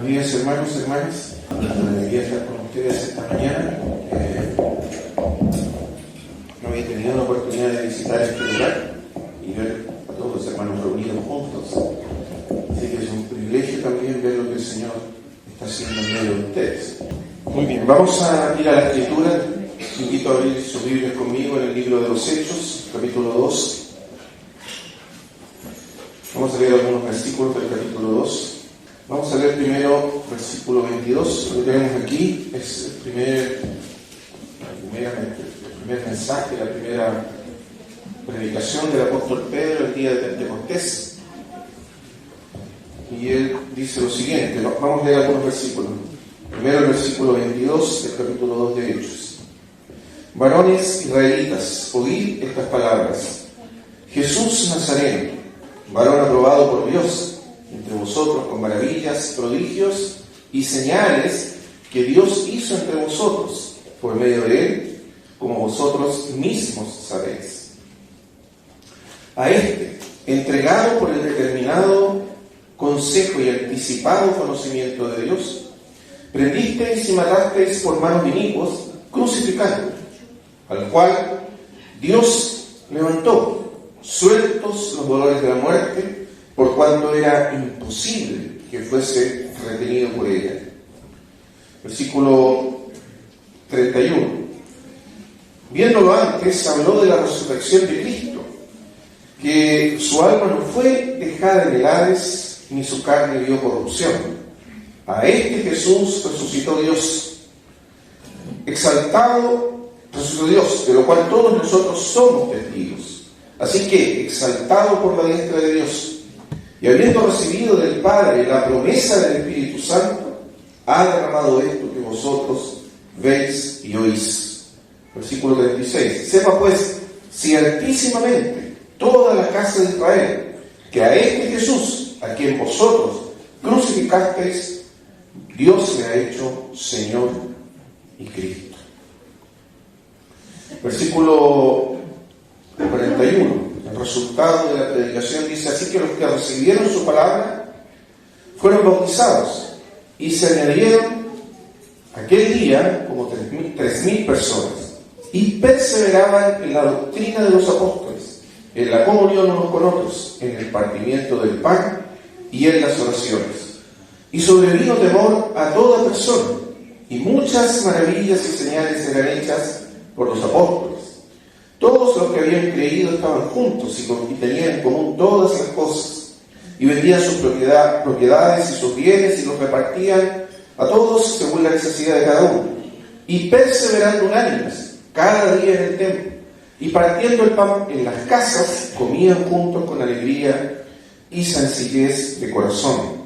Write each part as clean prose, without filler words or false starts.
Buenos días, hermanos y hermanas. Una alegría estar con ustedes esta mañana. No había tenido la oportunidad de visitar este lugar y ver a todos los hermanos reunidos juntos. Así que es un privilegio también ver lo que el Señor está haciendo en medio de ustedes. Muy bien, vamos a ir a la Escritura. Invito a abrir sus Biblias conmigo en el libro de los Hechos, capítulo 2. Vamos a leer algunos versículos del capítulo 2. Vamos a leer primero versículo 22. Lo que tenemos aquí es el primer mensaje, la primera predicación del apóstol Pedro el día de Pentecostés. Y él dice lo siguiente. Vamos a leer algunos versículos. Primero el versículo 22 del capítulo 2 de Hechos. Varones israelitas, oíd estas palabras. Jesús Nazareno, varón aprobado por Dios entre vosotros con maravillas, prodigios y señales que Dios hizo entre vosotros por medio de él, como vosotros mismos sabéis. A este, entregado por el determinado consejo y anticipado conocimiento de Dios, prendisteis y matasteis por manos inicuos, crucificando, al cual Dios levantó, sueltos los dolores de la muerte, por cuanto era imposible que fuese retenido por ella. Versículo 31. Viéndolo antes, habló de la resurrección de Cristo, que su alma no fue dejada en el Hades, ni su carne vio corrupción. A este Jesús resucitó Dios, exaltado, resucitó Dios, de lo cual todos nosotros somos testigos. Así que, exaltado por la diestra de Dios, y habiendo recibido del Padre la promesa del Espíritu Santo, ha derramado esto que vosotros veis y oís. Versículo 36. Sepa pues, ciertísimamente, toda la casa de Israel, que a este Jesús, a quien vosotros crucificasteis, Dios le ha hecho Señor y Cristo. Versículo 41. El resultado de la predicación dice: así que los que recibieron su palabra fueron bautizados, y se añadieron aquel día como 3,000 personas, y perseveraban en la doctrina de los apóstoles, en la comunión unos con otros, en el partimiento del pan y en las oraciones. Y sobrevino temor a toda persona, y muchas maravillas y señales eran hechas por los apóstoles. Todos los que habían creído estaban juntos y tenían en común todas las cosas, y vendían sus propiedades y sus bienes y los repartían a todos según la necesidad de cada uno, y perseverando unánimes cada día en el templo, y partiendo el pan en las casas, comían juntos con alegría y sencillez de corazón,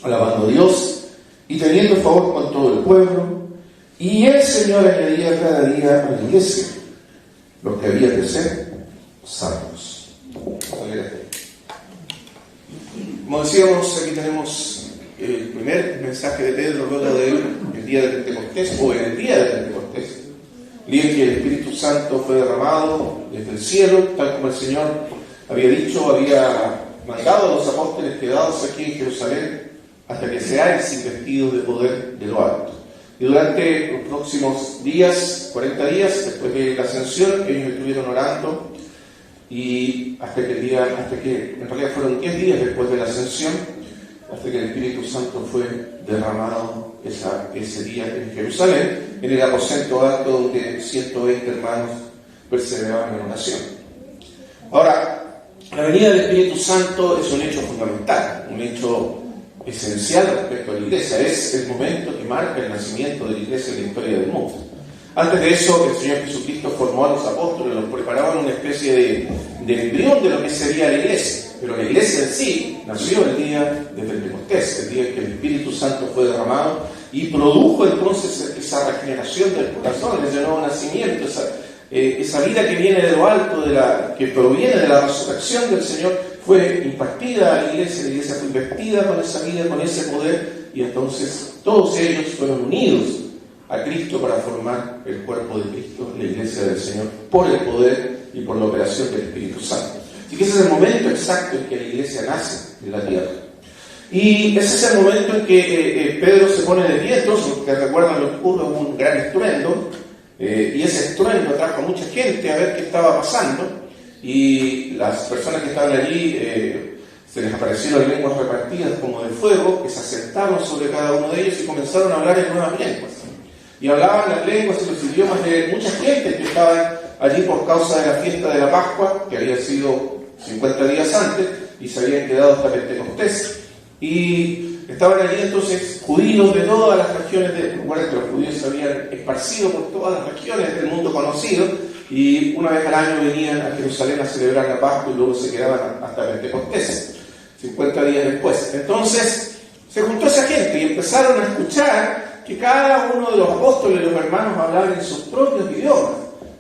alabando a Dios y teniendo favor con todo el pueblo, y el Señor añadía cada día a la iglesia los que había de ser salvos. Como decíamos, aquí tenemos el primer mensaje de Pedro luego de el día de Pentecostés, o en el día de Pentecostés, el día en que el Espíritu Santo fue derramado desde el cielo, tal como el Señor había dicho, había mandado a los apóstoles quedados aquí en Jerusalén hasta que seáis investidos de poder de lo alto. Y durante los próximos días, 40 días, después de la ascensión, ellos estuvieron orando, y hasta que en realidad fueron 10 días después de la ascensión, hasta que el Espíritu Santo fue derramado ese día en Jerusalén, en el aposento alto donde 120 hermanos perseveraban en oración. Ahora, la venida del Espíritu Santo es un hecho fundamental, un hecho esencial respecto a la iglesia. Es el momento que marca el nacimiento de la iglesia en la historia del mundo. Antes de eso, el Señor Jesucristo formó a los apóstoles, los preparaban una especie de embrión de lo que sería la iglesia. Pero la iglesia en sí nació el día de Pentecostés, el día en que el Espíritu Santo fue derramado y produjo entonces esa regeneración del corazón, ese nuevo nacimiento, esa vida que viene de lo alto, que proviene de la resurrección del Señor, fue impartida a la iglesia fue investida con esa vida, con ese poder, y entonces todos ellos fueron unidos a Cristo para formar el cuerpo de Cristo, la iglesia del Señor, por el poder y por la operación del Espíritu Santo. Así que ese es el momento exacto en que la iglesia nace en la tierra. Y ese es el momento en que Pedro se pone de pie. Entonces, que recuerdan lo que ocurre, hubo un gran estruendo, y ese estruendo atrajo a mucha gente a ver qué estaba pasando, y las personas que estaban allí se les aparecieron lenguas repartidas como de fuego, que se asentaron sobre cada uno de ellos y comenzaron a hablar en nuevas lenguas. Y hablaban las lenguas y los idiomas de mucha gente que estaban allí por causa de la fiesta de la Pascua, que había sido 50 días antes, y se habían quedado hasta Pentecostés. Y estaban allí entonces judíos de todas las regiones recuerden que los judíos se habían esparcido por todas las regiones del mundo conocido, y una vez al año venían a Jerusalén a celebrar la Pascua y luego se quedaban hasta Pentecostés, 50 días después. Entonces se juntó esa gente y empezaron a escuchar que cada uno de los apóstoles y los hermanos hablaban en sus propios idiomas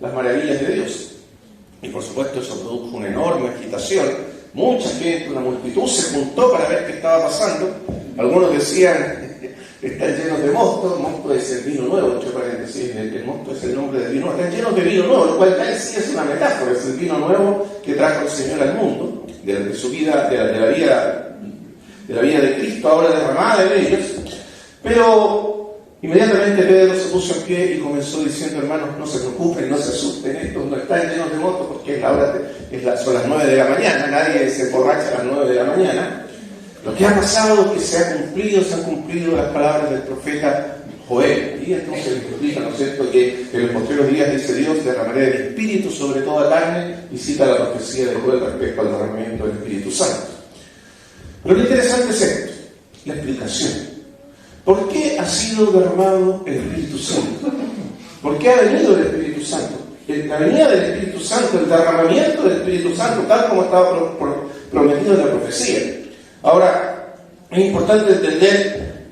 las maravillas de Dios. Y por supuesto eso produjo una enorme agitación. Mucha gente, una multitud se juntó para ver qué estaba pasando. Algunos decían, están llenos de mosto. Mosto es el vino nuevo, entre paréntesis, el mosto es el nombre del vino. Están llenos de vino nuevo, lo cual ya sí es una metáfora, es el vino nuevo que trajo el Señor al mundo, de su vida, de la vida de Cristo ahora derramada en ellos. Pero inmediatamente Pedro se puso en pie y comenzó diciendo: hermanos, no se preocupen, no se asusten, estos no están llenos de mosto porque son las 9 de la mañana, nadie se emborracha a las 9 de la mañana. Lo que ha pasado es que se han cumplido las palabras del profeta Joel. Y entonces les explica, ¿no es cierto?, que en los posteriores días dice Dios: derramaré el Espíritu sobre toda carne, y cita la profecía de Joel respecto al derramamiento del Espíritu Santo. Pero lo interesante es esto, la explicación. ¿Por qué ha sido derramado el Espíritu Santo? ¿Por qué ha venido el Espíritu Santo? La venida del Espíritu Santo, el derramamiento del Espíritu Santo, tal como estaba prometido en la profecía. Ahora, es importante entender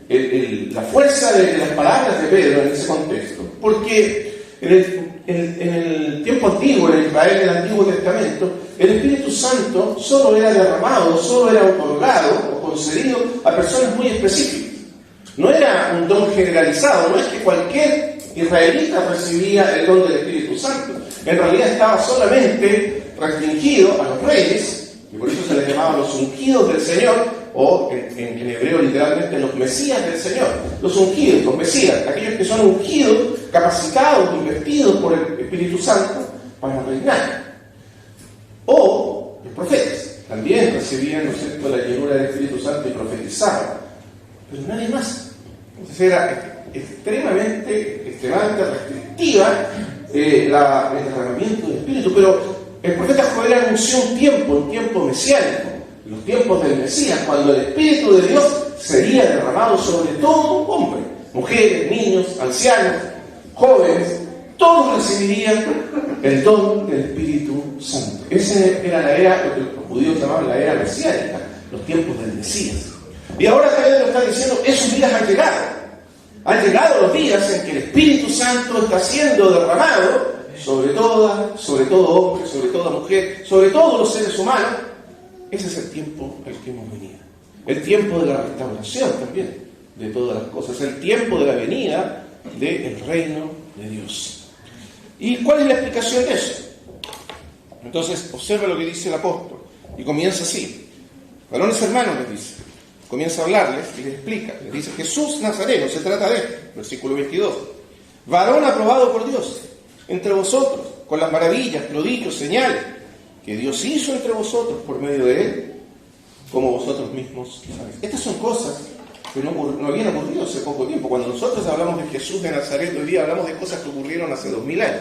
la fuerza de las palabras de Pedro en ese contexto, porque en el tiempo antiguo, en Israel del Antiguo Testamento, el Espíritu Santo solo era derramado, solo era otorgado o concedido a personas muy específicas. No era un don generalizado, no es que cualquier israelita recibía el don del Espíritu Santo. En realidad estaba solamente restringido a los reyes, y por eso se les llamaba los ungidos del Señor, o en hebreo literalmente los mesías del Señor. Los ungidos, los mesías, aquellos que son ungidos, capacitados, investidos por el Espíritu Santo para reinar. O los profetas, también recibían, ¿no es cierto?, la llenura del Espíritu Santo y profetizaban. Pero nadie más. Entonces era extremadamente restrictiva el derramamiento del Espíritu. Pero el profeta Joel anunció un tiempo mesiánico, los tiempos del Mesías, cuando el Espíritu de Dios sería derramado sobre todo hombre, mujeres, niños, ancianos, jóvenes, todos recibirían el don del Espíritu Santo. Esa era la era, lo que los judíos llamaban la era mesiánica, los tiempos del Mesías. Y ahora Pedro está diciendo: esos días han llegado. Han llegado los días en que el Espíritu Santo está siendo derramado sobre todo hombre, sobre toda mujer, sobre todos los seres humanos. Ese es el tiempo al que hemos venido. El tiempo de la restauración también de todas las cosas. El tiempo de la venida del reino de Dios. ¿Y cuál es la explicación de eso? Entonces, observa lo que dice el apóstol. Y comienza así: varones hermanos, les dice. Comienza a hablarles y les explica. Les dice: Jesús Nazareno, se trata de esto. Versículo 22. Varón aprobado por Dios entre vosotros, con las maravillas, prodigios, señales que Dios hizo entre vosotros por medio de él, como vosotros mismos sabéis. Estas son cosas que no habían ocurrido hace poco tiempo. Cuando nosotros hablamos de Jesús de Nazaret, hoy día hablamos de cosas que ocurrieron hace 2000 años.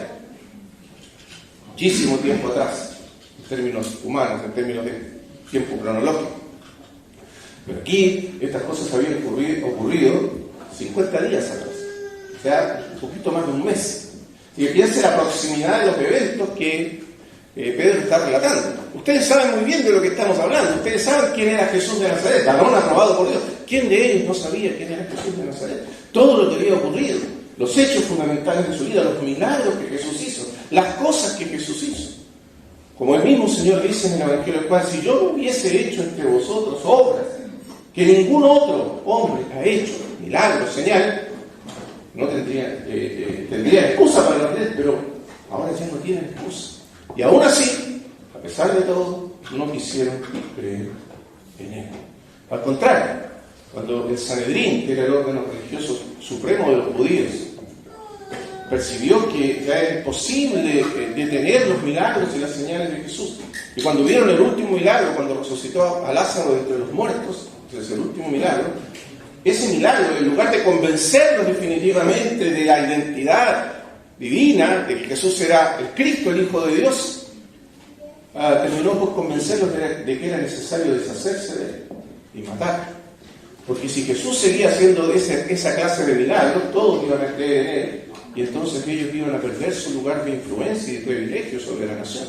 Muchísimo tiempo atrás, en términos humanos, en términos de tiempo cronológico. Pero aquí estas cosas habían ocurrido 50 días atrás, o sea, un poquito más de un mes. Y piense la proximidad de los eventos que Pedro está relatando. Ustedes saben muy bien de lo que estamos hablando. Ustedes saben quién era Jesús de Nazaret, varón aprobado por Dios. ¿Quién de ellos no sabía quién era Jesús de Nazaret? Todo lo que había ocurrido, los hechos fundamentales de su vida, los milagros que Jesús hizo, las cosas que Jesús hizo. Como el mismo Señor dice en el Evangelio del Juan: si yo no hubiese hecho entre vosotros obras que ningún otro hombre ha hecho, milagros, señales, no tendría excusa para la red, pero ahora ya no tienen excusa. Y aún así, a pesar de todo, no quisieron creer en él. Al contrario, Cuando el Sanedrín, que era el órgano religioso supremo de los judíos, percibió que ya era imposible detener los milagros y las señales de Jesús. Y cuando vieron el último milagro, cuando resucitó a Lázaro de entre los muertos, entonces el último milagro, ese milagro, en lugar de convencerlos definitivamente de la identidad divina, de que Jesús era el Cristo, el Hijo de Dios, terminó por convencerlos de que era necesario deshacerse de él y matar. Porque si Jesús seguía haciendo esa clase de milagros, todos iban a creer en él, y entonces ellos iban a perder su lugar de influencia y de privilegio sobre la nación.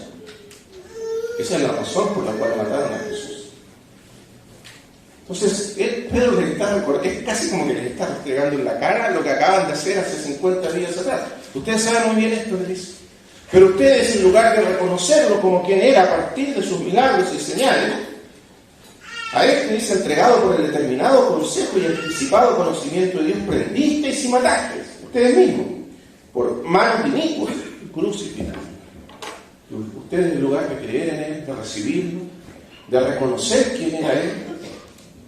Esa es la razón por la cual mataron a Jesús. Entonces, Pedro les está, es casi como que les está restregando en la cara lo que acaban de hacer hace 50 días atrás. Ustedes saben muy bien esto, les dice. Pero ustedes, en lugar de reconocerlo como quien era a partir de sus milagros y señales, a este dice, entregado por el determinado consejo y anticipado conocimiento de Dios, prendisteis y matasteis, ustedes mismos, por manos inicuas, crucificados. Ustedes, en lugar de creer en él, de recibirlo, de reconocer quién era él,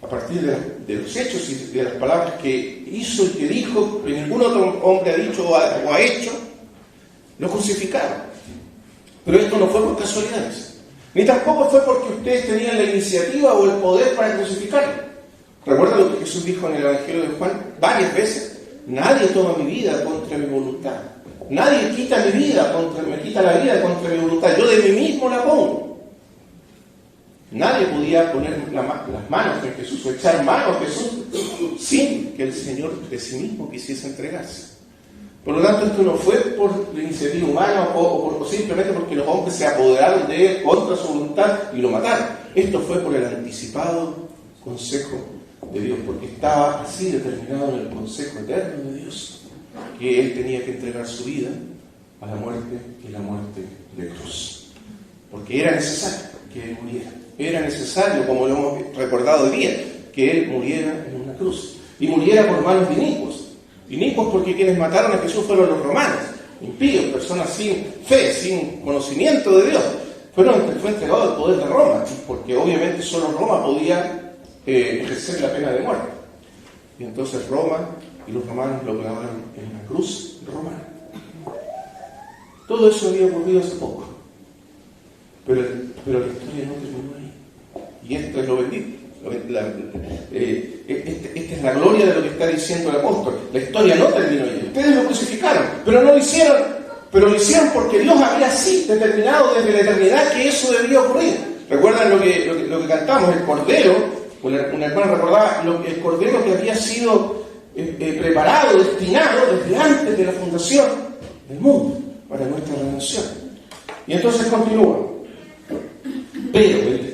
a partir de los hechos y de las palabras que hizo y que dijo, que ningún otro hombre ha dicho o ha hecho, lo crucificaron. Pero esto no fue por casualidades, ni tampoco fue porque ustedes tenían la iniciativa o el poder para crucificarlo. ¿Recuerdan lo que Jesús dijo en el Evangelio de Juan varias veces? Nadie toma mi vida contra mi voluntad. Nadie quita mi vida me quita la vida contra mi voluntad. Yo de mí mismo la pongo. Nadie podía poner las manos en Jesús o echar mano a Jesús sin que el Señor de sí mismo quisiese entregarse. Por lo tanto, esto no fue por la iniciativa humana o simplemente porque los hombres se apoderaron de él contra su voluntad y lo mataron. Esto fue por el anticipado consejo de Dios, porque estaba así determinado en el consejo eterno de Dios, que él tenía que entregar su vida a la muerte y la muerte de cruz. Porque era necesario que él muriera. Era necesario, como lo hemos recordado hoy día, que él muriera en una cruz. Y muriera por manos de inicuos. Inicuos porque quienes mataron a Jesús fueron los romanos, impíos, personas sin fe, sin conocimiento de Dios. Fue entregado al poder de Roma, porque obviamente solo Roma podía ejercer la pena de muerte. Y entonces Roma y los romanos lo clavaron en la cruz romana. Todo eso había ocurrido hace poco. Pero la historia no terminó ahí. Y esto es lo bendito. Esta es la gloria de lo que está diciendo el apóstol. La historia no terminó ahí. Ustedes lo crucificaron, pero no lo hicieron. Pero lo hicieron porque Dios había así determinado desde la eternidad que eso debía ocurrir. ¿Recuerdan lo que cantamos? El Cordero, una hermana recordaba, el Cordero que había sido preparado, destinado desde antes de la fundación del mundo para nuestra redención. Y entonces continúa. Pero el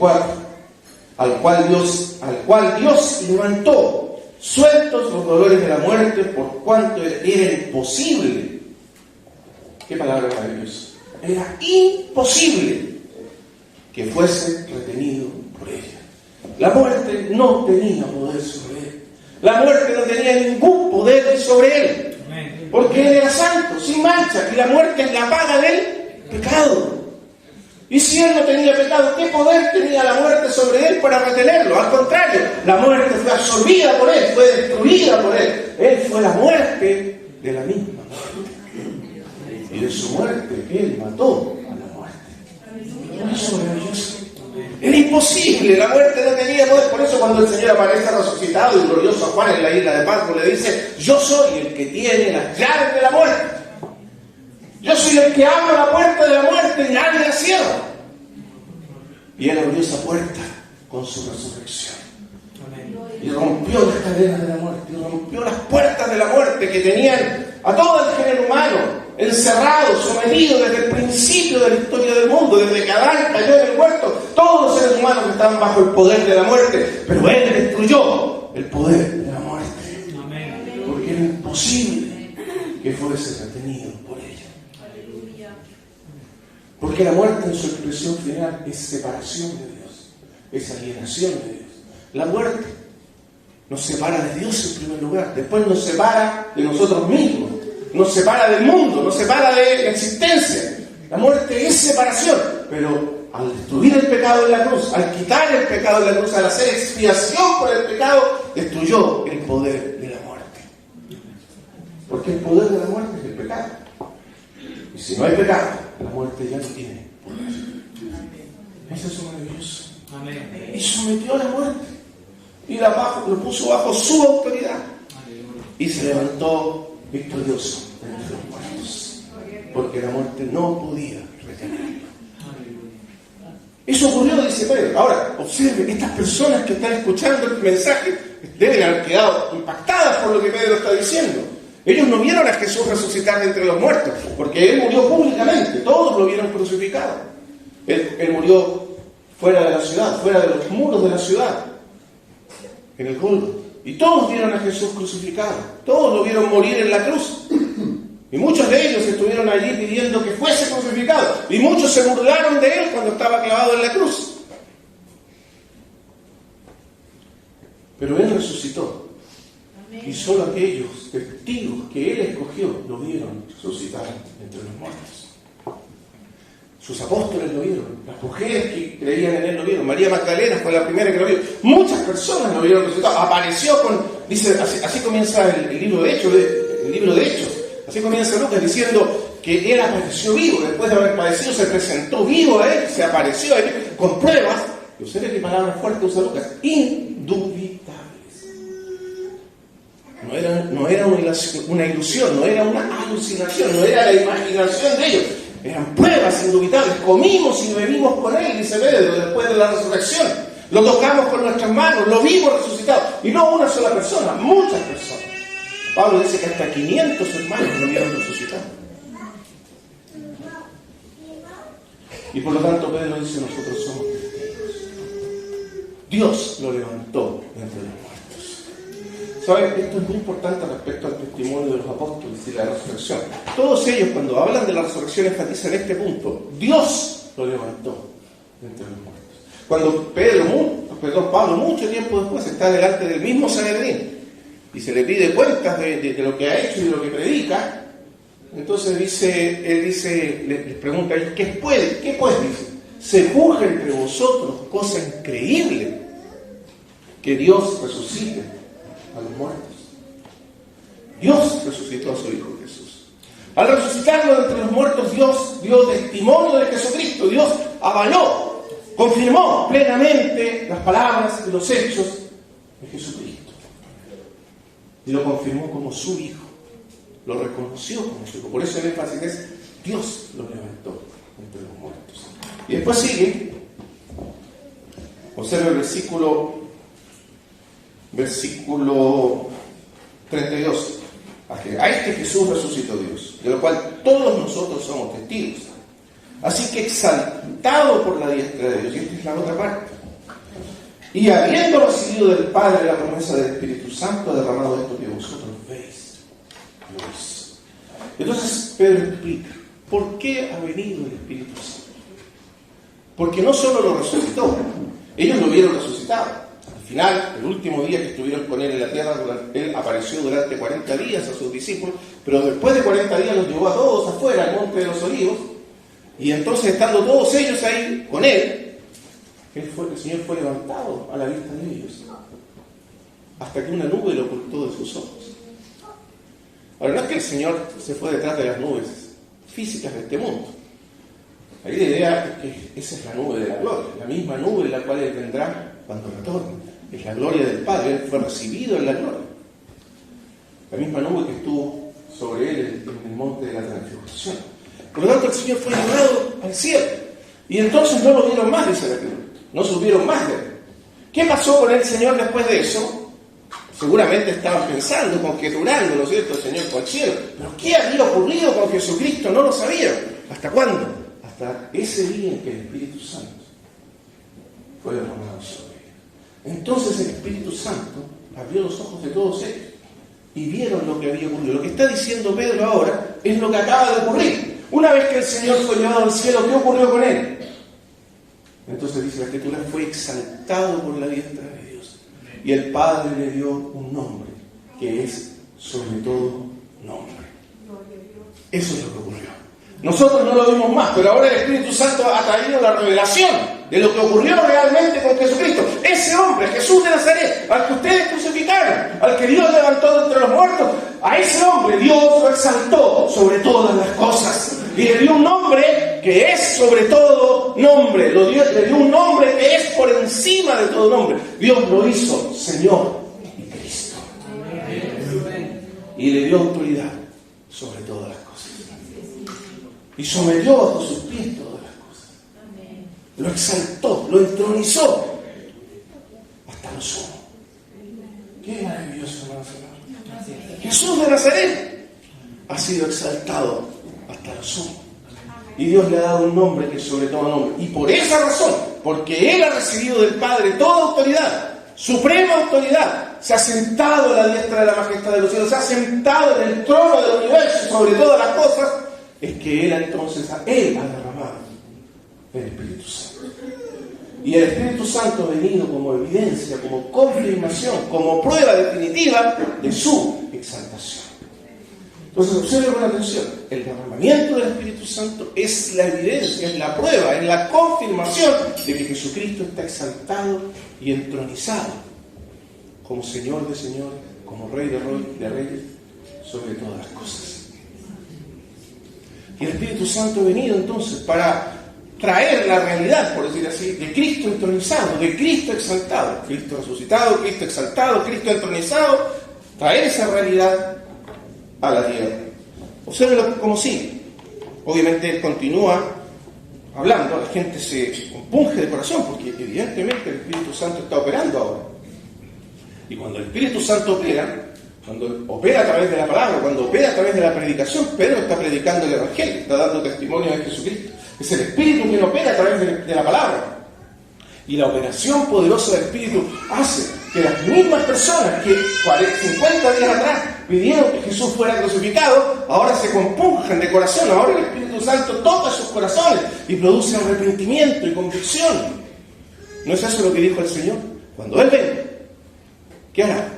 al cual Dios levantó, sueltos los dolores de la muerte, por cuanto era imposible. ¿Qué palabra maravillosa? Era imposible que fuese retenido por ella. La muerte no tenía poder sobre él. La muerte no tenía ningún poder sobre él. Porque él era santo, sin mancha, y la muerte es la paga del pecado. Y si él no tenía pecado, ¿qué poder tenía la muerte sobre él para retenerlo? Al contrario, la muerte fue absorbida por él, fue destruida por él. Él fue la muerte de la misma muerte. Y de su muerte, él mató a la muerte. Eso es maravilloso. Era imposible, la muerte no tenía poder. Por eso cuando el Señor aparece resucitado y glorioso a Juan en la isla de Patmos, le dice: yo soy el que tiene las llaves de la muerte. Yo soy el que abro la puerta de la muerte y nadie la cierra. Y él abrió esa puerta con su resurrección. Y rompió las cadenas de la muerte. Y rompió las puertas de la muerte que tenían a todo el género humano encerrado, sometido desde el principio de la historia del mundo. Desde que Adán cayó en el huerto, todos los seres humanos estaban bajo el poder de la muerte. Pero él destruyó el poder de la muerte. Porque era imposible que fuese retenido por ella. Porque la muerte en su expresión final es separación de Dios, es alienación de Dios. La muerte nos separa de Dios en primer lugar, después nos separa de nosotros mismos, nos separa del mundo, nos separa de la existencia. La muerte es separación, pero al destruir el pecado en la cruz, al quitar el pecado en la cruz, al hacer expiación por el pecado, destruyó el poder de la muerte. Porque el poder de la muerte es el pecado. Y si no hay pecado, la muerte ya no tiene poder. Eso es maravilloso. Amén. Y sometió a la muerte. Y lo puso bajo su autoridad. Y se levantó victorioso entre los muertos. Porque la muerte no podía retenerlo. Eso ocurrió, dice Pedro. Ahora, observe, estas personas que están escuchando el mensaje deben haber quedado impactadas por lo que Pedro está diciendo. Ellos no vieron a Jesús resucitar de entre los muertos, porque Él murió públicamente, todos lo vieron crucificado. Él murió fuera de la ciudad, fuera de los muros de la ciudad, en el Gólgota. Y todos vieron a Jesús crucificado, todos lo vieron morir en la cruz. Y muchos de ellos estuvieron allí pidiendo que fuese crucificado. Y muchos se burlaron de Él cuando estaba clavado en la cruz. Pero Él resucitó. Y solo aquellos testigos que Él escogió lo vieron resucitar entre los muertos. Sus apóstoles lo vieron. Las mujeres que creían en Él lo vieron. María Magdalena fue la primera que lo vio. Muchas personas lo vieron resucitado. Apareció con... Dice, así comienza el libro de Hechos. Así comienza Lucas diciendo que Él apareció vivo. Después de haber padecido, se presentó vivo a Él. Se apareció a Él con pruebas. Y observe qué palabras fuertes usa Lucas. Indubitables. No era una ilusión, no era una alucinación, no era la imaginación de ellos. Eran pruebas indubitables. Comimos y bebimos con Él, dice Pedro, después de la resurrección. Lo tocamos con nuestras manos, lo vimos resucitado. Y no una sola persona, muchas personas. Pablo dice que hasta 500 hermanos lo vieron resucitado. Y por lo tanto Pedro dice, nosotros somos testigos. Dios lo levantó entre los muertos. ¿Saben? Esto es muy importante respecto al testimonio de los apóstoles y la resurrección. Todos ellos, cuando hablan de la resurrección, enfatizan este punto. Dios lo levantó entre los muertos. Cuando Pablo, mucho tiempo después, está delante del mismo Sanedrín y se le pide cuentas de lo que ha hecho y de lo que predica, entonces les pregunta, ¿qué pues? Dice, se juzga entre vosotros cosa increíble que Dios resucite a los muertos. Dios resucitó a su Hijo Jesús. Al resucitarlo de entre los muertos, Dios dio testimonio de Jesucristo. Dios avaló, confirmó plenamente las palabras y los hechos de Jesucristo. Y lo confirmó como su Hijo. Lo reconoció como su Hijo. Por eso el énfasis es, Dios lo levantó entre los muertos. Y después sigue, observa el versículo 32. A este Jesús resucitó Dios, de lo cual todos nosotros somos testigos. Así que exaltado por la diestra de Dios, y esta es la otra parte, y habiendo recibido del Padre la promesa del Espíritu Santo, ha derramado esto que vosotros veis. Entonces Pedro explica, ¿por qué ha venido el Espíritu Santo? Porque no solo lo resucitó, ellos lo vieron resucitado. Al final, el último día que estuvieron con Él en la tierra, Él apareció durante 40 días a sus discípulos, pero después de 40 días los llevó a todos afuera, al Monte de los Olivos, y entonces estando todos ellos ahí con Él, el Señor fue levantado a la vista de ellos, hasta que una nube lo ocultó de sus ojos. Ahora, no es que el Señor se fue detrás de las nubes físicas de este mundo. Ahí la idea es que esa es la nube de la gloria, la misma nube en la cual Él vendrá cuando retorne. Es la gloria del Padre, Él fue recibido en la gloria. La misma nube que estuvo sobre Él en el monte de la transfiguración. Por lo tanto, el Señor fue llevado al cielo. Y entonces no lo vieron más, dice la Escritura. No supieron más de Él. ¿Qué pasó con el Señor después de eso? Seguramente estaban pensando, conjeturando, ¿no es cierto?, el Señor fue al cielo. Pero ¿qué había ocurrido con Jesucristo? No lo sabían. ¿Hasta cuándo? Hasta ese día en que el Espíritu Santo fue derramado sobre él. Entonces el Espíritu Santo abrió los ojos de todos ellos y vieron lo que había ocurrido. Lo que está diciendo Pedro ahora es lo que acaba de ocurrir. Una vez que el Señor fue llevado al cielo, ¿qué ocurrió con Él? Entonces dice la Escritura, fue exaltado por la diestra de Dios. Y el Padre le dio un nombre, que es sobre todo nombre. Eso es lo que ocurrió. Nosotros no lo vimos más, pero ahora el Espíritu Santo ha traído la revelación de lo que ocurrió realmente con Jesucristo. Ese hombre, Jesús de Nazaret, al que ustedes crucificaron, al que Dios levantó de entre los muertos, a ese hombre Dios lo exaltó sobre todas las cosas y le dio un nombre que es sobre todo nombre. Le dio un nombre que es por encima de todo nombre. Dios lo hizo Señor y Cristo. Y le dio autoridad sobre todas las cosas. Y sometió bajo sus pies todas las cosas. Lo exaltó, lo entronizó hasta lo sumo. Qué maravilloso, hermanos. Jesús de Nazaret ha sido exaltado hasta lo sumo. Y Dios le ha dado un nombre que es sobre todo nombre. Y por esa razón, porque Él ha recibido del Padre toda autoridad, suprema autoridad, se ha sentado a la diestra de la majestad de los cielos, se ha sentado en el trono del universo sobre todas las cosas, es que Él entonces ha derramado el Espíritu Santo. Y el Espíritu Santo ha venido como evidencia, como confirmación, como prueba definitiva de su exaltación. Entonces observen con atención, el derramamiento del Espíritu Santo es la evidencia, es la prueba, es la confirmación de que Jesucristo está exaltado y entronizado como Señor de señores, como Rey de reyes, sobre todas las cosas. Y el Espíritu Santo ha venido entonces para traer la realidad, por decir así, de Cristo entronizado, de Cristo exaltado, Cristo resucitado, Cristo exaltado, Cristo entronizado, traer esa realidad a la tierra. Obsérvenlo como sigue. Obviamente Él continúa hablando, la gente se compunge de corazón, porque evidentemente el Espíritu Santo está operando ahora. Y cuando el Espíritu Santo opera, cuando opera a través de la palabra, cuando opera a través de la predicación, Pedro está predicando el Evangelio, está dando testimonio de Jesucristo. Es el Espíritu quien opera a través de la palabra. Y la operación poderosa del Espíritu hace que las mismas personas que 50 días atrás pidieron que Jesús fuera crucificado, ahora se compunjan de corazón. Ahora el Espíritu Santo toca sus corazones y produce arrepentimiento y convicción. ¿No es eso lo que dijo el Señor? Cuando Él venga, ¿qué hará?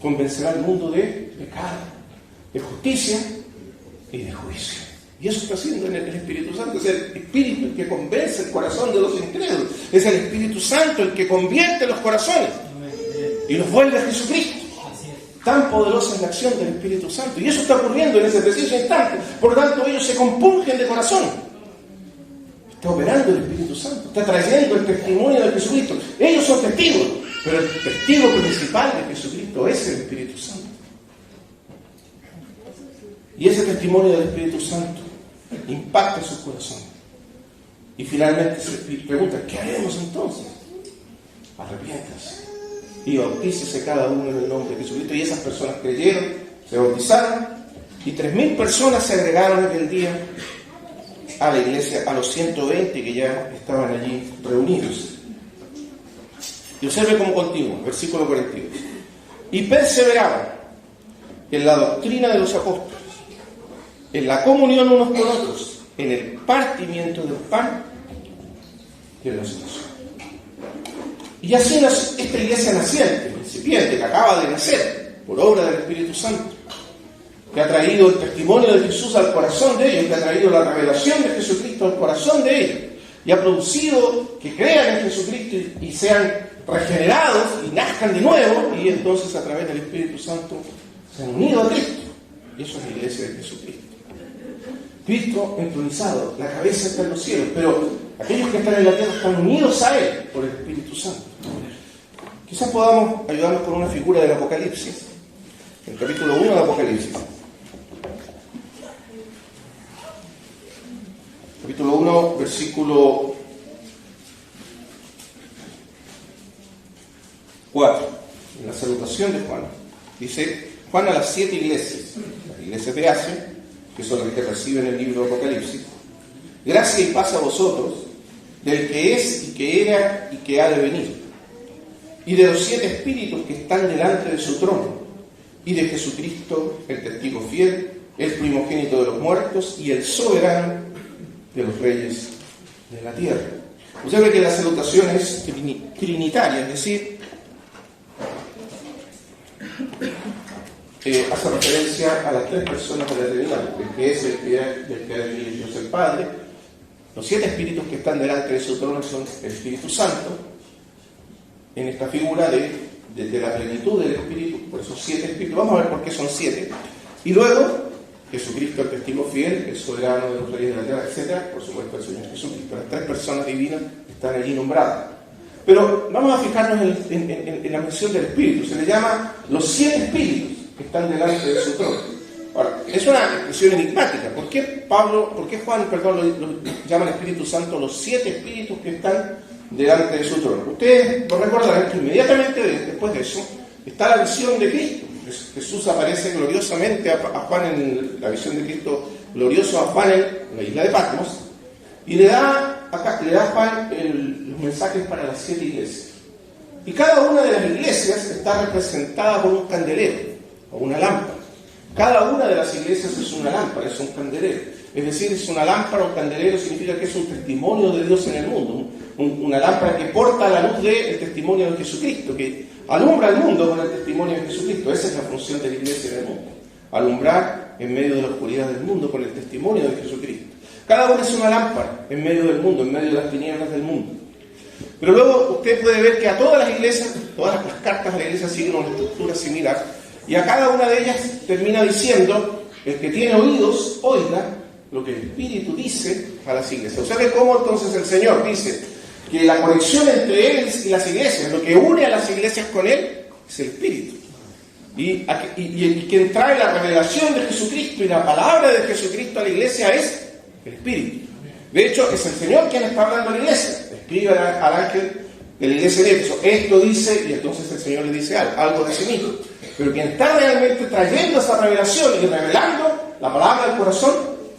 Convencerá al mundo de pecado, de justicia y de juicio. Y eso está haciendo el Espíritu Santo. Es el Espíritu el que convence el corazón de los incrédulos. Es el Espíritu Santo el que convierte los corazones y los vuelve a Jesucristo. Tan poderosa es la acción del Espíritu Santo. Y eso está ocurriendo en ese preciso instante. Por lo tanto, ellos se compungen de corazón. Está operando el Espíritu Santo. Está trayendo el testimonio de Jesucristo. Ellos son testigos, pero el testigo principal de Jesucristo es el Espíritu Santo. Y ese testimonio del Espíritu Santo impacta sus corazones. Y finalmente se pregunta, ¿qué haremos entonces? Arrepiéntase y bautícese cada uno en el nombre de Jesucristo. Y esas personas creyeron, se bautizaron, y 3.000 personas se agregaron aquel día a la iglesia, a los 120 que ya estaban allí reunidos. Y observe cómo continúa, versículo 42. Y perseveraban en la doctrina de los apóstoles, en la comunión unos con otros, en el partimiento del pan y en la oración. Y así esta iglesia naciente, incipiente, que acaba de nacer por obra del Espíritu Santo, que ha traído el testimonio de Jesús al corazón de ellos, que ha traído la revelación de Jesucristo al corazón de ellos, y ha producido que crean en Jesucristo y sean regenerados y nazcan de nuevo, y entonces a través del Espíritu Santo se han unido a Cristo. Y eso es la iglesia de Jesucristo. Cristo entronizado, la cabeza está en los cielos, pero aquellos que están en la tierra están unidos a Él por el Espíritu Santo. Quizás podamos ayudarnos con una figura del Apocalipsis, el capítulo 1 del Apocalipsis. Capítulo 1, versículo 4, en la salutación de Juan. Dice Juan a las 7 iglesias, las iglesias de Asia, que son las que reciben el libro de Apocalipsis: gracia y paz a vosotros, del que es y que era y que ha de venir, y de los 7 espíritus que están delante de su trono, y de Jesucristo, el testigo fiel, el primogénito de los muertos y el soberano de los reyes de la tierra. Observe que la salutación es trinitaria, es decir, hace referencia a las 3 personas de la Trinidad, el que es, el que ha de venir, Dios el Padre, Los 7 espíritus que están delante de su trono son el Espíritu Santo, en esta figura de la plenitud del Espíritu, por esos 7 espíritus. Vamos a ver por qué son 7. Y luego, Jesucristo, el testigo fiel, el soberano de los reyes de la tierra, etc. Por supuesto, el Señor Jesucristo. Las 3 personas divinas están allí nombradas. Pero vamos a fijarnos en la mención del Espíritu. Se le llama los 7 espíritus que están delante de su trono. Ahora, es una expresión enigmática. ¿Por qué Juan lo llama el Espíritu Santo los 7 espíritus que están delante de su trono? Ustedes lo recordarán que inmediatamente después de eso está la visión de Cristo. Jesús aparece gloriosamente a Juan en la visión de Cristo, glorioso a Juan en la isla de Patmos, y le da a Juan los mensajes para las 7 iglesias. Y cada una de las iglesias está representada por un candelero o una lámpara. Cada una de las iglesias es una lámpara, es un candelero. Es decir, es una lámpara o candelero, significa que es un testimonio de Dios en el mundo. Una lámpara que porta la luz del testimonio de Jesucristo, que alumbra el mundo con el testimonio de Jesucristo. Esa es la función de la iglesia en el mundo. Alumbrar en medio de la oscuridad del mundo con el testimonio de Jesucristo. Cada una es una lámpara en medio del mundo, en medio de las tinieblas del mundo. Pero luego usted puede ver que a todas las iglesias, todas las cartas de la iglesia siguen una estructura similar. Y a cada una de ellas termina diciendo: el que tiene oídos, oiga lo que el Espíritu dice a las iglesias. O sea que cómo entonces el Señor dice que la conexión entre Él y las iglesias, lo que une a las iglesias con Él, es el Espíritu. Y quien trae la revelación de Jesucristo y la palabra de Jesucristo a la iglesia es el Espíritu. De hecho, es el Señor quien está hablando a la iglesia. Escribe al ángel de la iglesia de Éfeso: esto dice, y entonces el Señor le dice algo de sí mismo. Pero quien está realmente trayendo esa revelación y revelando la palabra al corazón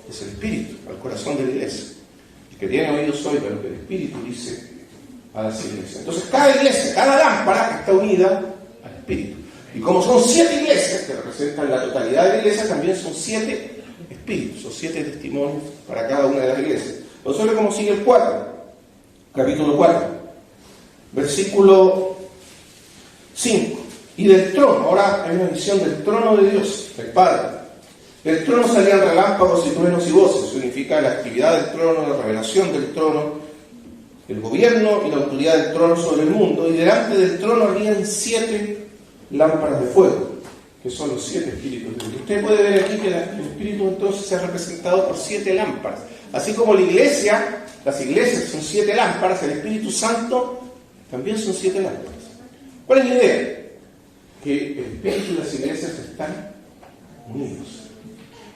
es el Espíritu, al corazón de la iglesia. El que tiene oídos oiga lo que el Espíritu dice a las iglesias. Entonces cada iglesia, cada lámpara está unida al Espíritu. Y como son 7 iglesias que representan la totalidad de la iglesia, también son 7 espíritus, o 7 testimonios para cada una de las iglesias. Observe cómo sigue el 4, capítulo 4, versículo 5. Y del trono, ahora hay una visión del trono de Dios, del Padre. Del trono salían relámpagos y truenos y voces. Significa la actividad del trono, la revelación del trono, el gobierno y la autoridad del trono sobre el mundo. Y delante del trono habían 7 lámparas de fuego, que son los 7 espíritus de Dios. Usted puede ver aquí que el Espíritu entonces se ha representado por 7 lámparas. Así como la iglesia, las iglesias son 7 lámparas, el Espíritu Santo también son 7 lámparas. ¿Cuál es la idea? Que el Espíritu y las iglesias están unidos.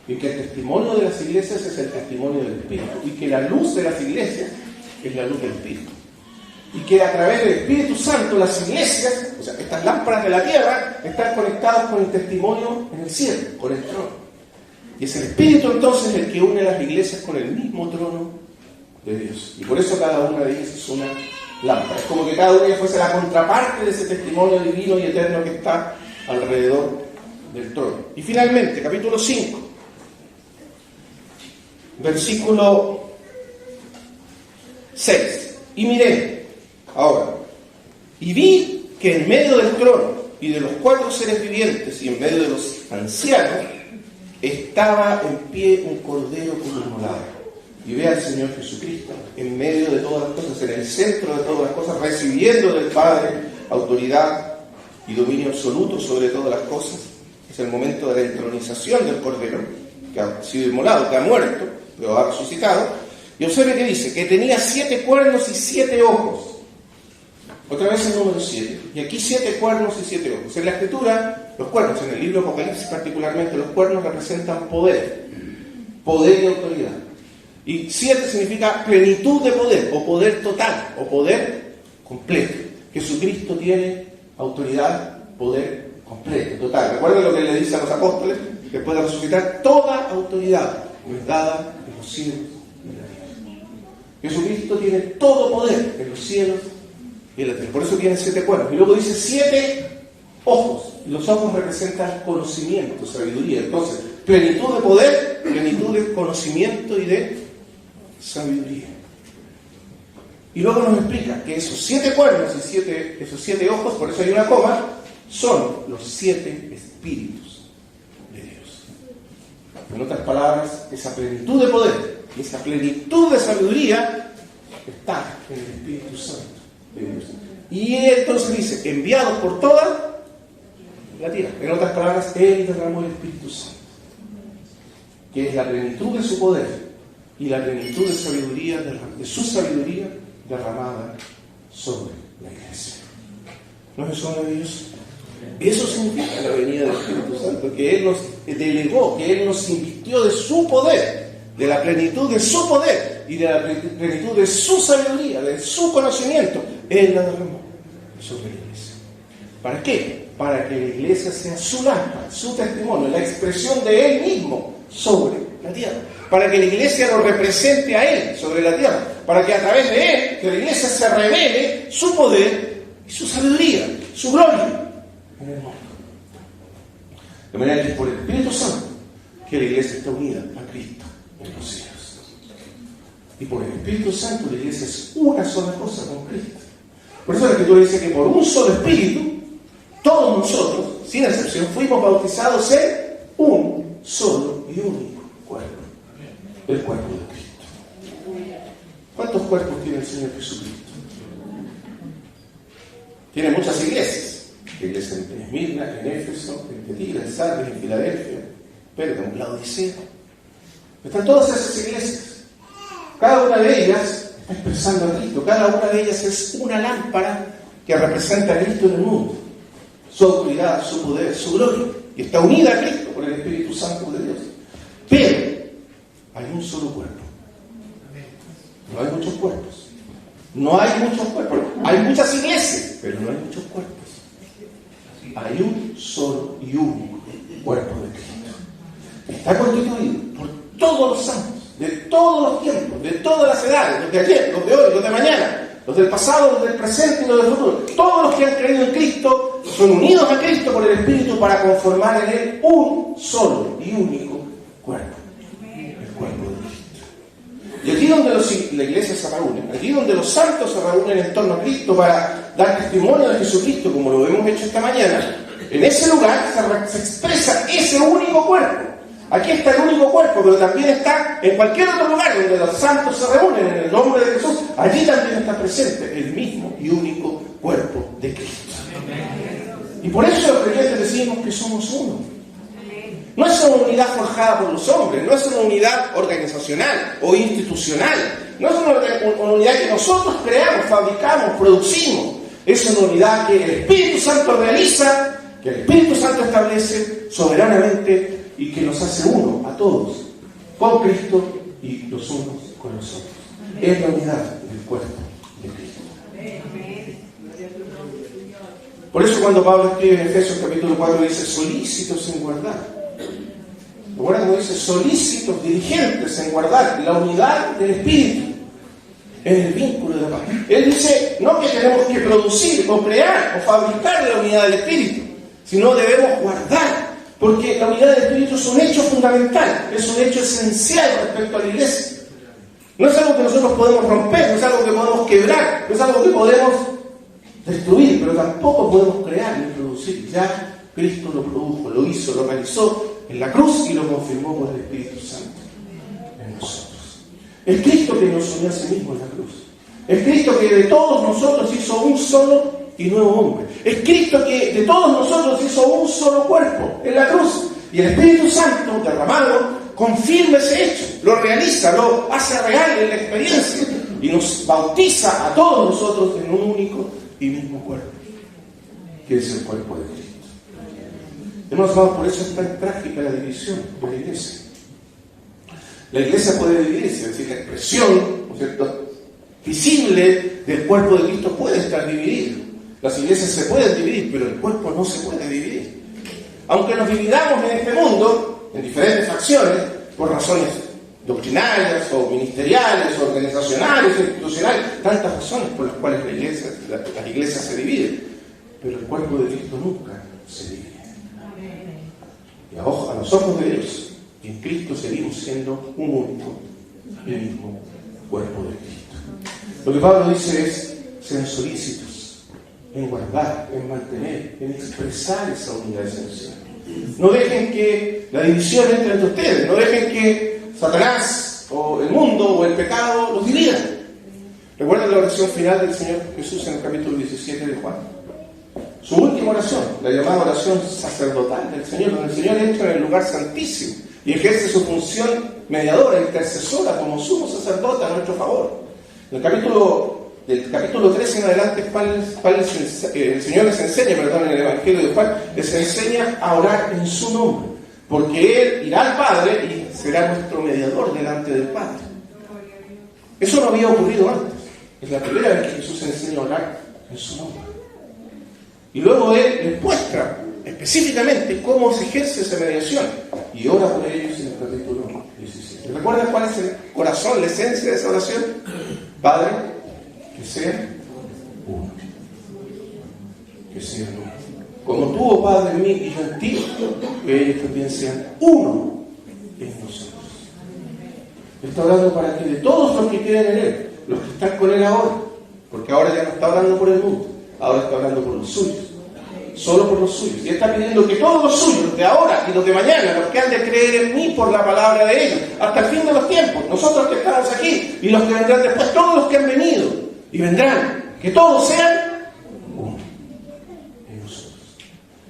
Y que el testimonio de las iglesias es el testimonio del Espíritu. Y que la luz de las iglesias es la luz del Espíritu. Y que a través del Espíritu Santo las iglesias, o sea, estas lámparas de la tierra, están conectadas con el testimonio en el cielo, con el trono. Y es el Espíritu entonces el que une a las iglesias con el mismo trono de Dios. Y por eso cada una de ellas es una lámpara. Es como que cada una de ellas fuese la contraparte de ese testimonio divino y eterno que está alrededor del trono. Y finalmente, capítulo 5, versículo 6. Y miré, ahora, y vi que en medio del trono y de los 4 seres vivientes y en medio de los ancianos estaba en pie un cordero como inmolado. Y ve al Señor Jesucristo en medio de todas las cosas, en el centro de todas las cosas, recibiendo del Padre autoridad y dominio absoluto sobre todas las cosas. Es el momento de la entronización del Cordero, que ha sido inmolado, que ha muerto, pero ha resucitado. Y observe que dice que tenía 7 cuernos y 7 ojos. Otra vez el número 7. Y aquí 7 cuernos y 7 ojos. En la Escritura, los cuernos, en el libro de Apocalipsis particularmente, los cuernos representan poder y autoridad. Y 7 significa plenitud de poder, o poder total, o poder completo. Jesucristo tiene autoridad, poder completo, total. ¿Recuerden lo que le dice a los apóstoles? Después de resucitar, toda autoridad es dada en los cielos y en la tierra. Jesucristo tiene todo poder en los cielos y en la tierra. Por eso tiene 7 cuernos. Y luego dice 7 ojos. Y los ojos representan conocimiento, sabiduría. Entonces, plenitud de poder, plenitud de conocimiento y de sabiduría. Y luego nos explica que esos 7 cuernos y esos 7 ojos, por eso hay una coma, son los 7 espíritus de Dios. En otras palabras, esa plenitud de poder, Y esa plenitud de sabiduría está en el Espíritu Santo de Dios. Y entonces dice, enviados por toda la tierra. En otras palabras, Él derramó el Espíritu Santo, que es la plenitud de su poder y la plenitud de sabiduría, de su sabiduría derramada sobre la iglesia. ¿No es eso maravilloso? Eso significa la venida del Espíritu Santo, que Él nos delegó, que Él nos invistió de su poder, de la plenitud de su poder y de la plenitud de su sabiduría, de su conocimiento. Él la derramó sobre la iglesia. ¿Para qué? Para que la iglesia sea su lámpara, su testimonio, la expresión de Él mismo sobre la tierra. Para que la iglesia lo represente a Él sobre la tierra. Para que a través de Él, que la iglesia se revele su poder y su sabiduría, su gloria en el mundo. De manera que es por el Espíritu Santo que la iglesia está unida a Cristo en los cielos. Y por el Espíritu Santo la iglesia es una sola cosa con Cristo. Por eso la Escritura dice que por un solo Espíritu, todos nosotros, sin excepción, fuimos bautizados en un solo y único cuerpo. El cuerpo de Cristo. ¿Cuántos cuerpos tiene el Señor Jesucristo? Tiene muchas iglesias. La iglesia en Esmirna, en Éfeso, en Tiatira, en Sardes, en Filadelfia, Pérgamo, en Laodicea. Están todas esas iglesias. Cada una de ellas está expresando a Cristo. Cada una de ellas es una lámpara que representa a Cristo en el mundo. Su autoridad, su poder, su gloria. Y está unida a Cristo por el Espíritu Santo de Dios. Pero hay un solo cuerpo. No hay muchos cuerpos. No hay muchos cuerpos. Hay muchas iglesias, pero no hay muchos cuerpos. Hay un solo y único cuerpo de Cristo. Está constituido por todos los santos, de todos los tiempos, de todas las edades, los de ayer, los de hoy, los de mañana, los del pasado, los del presente y los del futuro. Todos los que han creído en Cristo son unidos a Cristo por el Espíritu para conformar en Él un solo y único cuerpo. El cuerpo de Cristo. Y aquí donde la iglesia se reúne, aquí donde los santos se reúnen en torno a Cristo para dar testimonio de Jesucristo, como lo hemos hecho esta mañana, en ese lugar se expresa ese único cuerpo. Aquí está el único cuerpo, pero también está en cualquier otro lugar donde los santos se reúnen en el nombre de Jesús. Allí también está presente el mismo y único cuerpo de Cristo. Y por eso los creyentes decimos que somos uno. No es una unidad forjada por los hombres, no es una unidad organizacional o institucional, no es una unidad que nosotros creamos, fabricamos, producimos. Es una unidad que el Espíritu Santo realiza, que el Espíritu Santo establece soberanamente y que nos hace uno a todos, con Cristo y los unos con los otros. Es la unidad del cuerpo de Cristo. Por eso cuando Pablo escribe en Efesios capítulo 4 dice solícitos en guardar. Recuerda como dice solícitos, diligentes en guardar la unidad del Espíritu en el vínculo de la paz. Él dice no que tenemos que producir o crear o fabricar la unidad del Espíritu, sino debemos guardar. Porque la unidad del Espíritu es un hecho fundamental, es un hecho esencial respecto a la iglesia. No es algo que nosotros podemos romper, no es algo que podemos quebrar, no es algo que podemos destruir, pero tampoco podemos crear ni producir. Ya Cristo lo produjo, lo hizo, lo realizó en la cruz y lo confirmó por el Espíritu Santo en nosotros. Es Cristo que nos unió a sí mismo en la cruz. Es Cristo que de todos nosotros hizo un solo y nuevo hombre. Es Cristo que de todos nosotros hizo un solo cuerpo en la cruz. Y el Espíritu Santo derramado confirma ese hecho, lo realiza, lo hace real en la experiencia y nos bautiza a todos nosotros en un único y mismo cuerpo, que es el cuerpo de Cristo. Hemos hablado, por eso es tan trágica la división de la iglesia. La iglesia puede dividirse, es decir, la expresión, ¿no es cierto?, visible del cuerpo de Cristo puede estar dividido. Las iglesias se pueden dividir, pero el cuerpo no se puede dividir. Aunque nos dividamos en este mundo, en diferentes facciones, por razones doctrinarias o ministeriales, o organizacionales, o institucionales, tantas razones por las cuales las iglesias se dividen, pero el cuerpo de Cristo nunca se divide. Y a los ojos de Dios, en Cristo seguimos siendo un único y mismo cuerpo de Cristo. Lo que Pablo dice es, sean solícitos en guardar, en mantener, en expresar esa unidad esencial. No dejen que la división entre ustedes, no dejen que Satanás o el mundo o el pecado los dividan. Recuerden la oración final del Señor Jesús en el capítulo 17 de Juan. Su última oración, la llamada oración sacerdotal del Señor, donde el Señor entra en el lugar santísimo y ejerce su función mediadora, intercesora, como sumo sacerdote a nuestro favor. Del capítulo 13 en adelante, el Señor les enseña, en el Evangelio de Juan, les enseña a orar en su nombre, porque Él irá al Padre y será nuestro mediador delante del Padre. Eso no había ocurrido antes. Es la primera vez que Jesús enseña a orar en su nombre. Y luego Él les muestra específicamente cómo se ejerce esa mediación y ora por ellos en el capítulo 17. ¿Recuerdan cuál es el corazón, la esencia de esa oración? Padre, que sea uno. Que sea uno. Como tú, oh Padre, en mí y yo en ti, que ellos también sean uno en nosotros. Está orando para que de todos los que queden en Él, los que están con Él ahora, porque ahora ya no está orando por el mundo, ahora está orando por los suyos, solo por los suyos. Y está pidiendo que todos los suyos, los de ahora y los de mañana, los que han de creer en mí por la palabra de ellos, hasta el fin de los tiempos, nosotros que estamos aquí y los que vendrán después, todos los que han venido y vendrán, que todos sean uno en nosotros.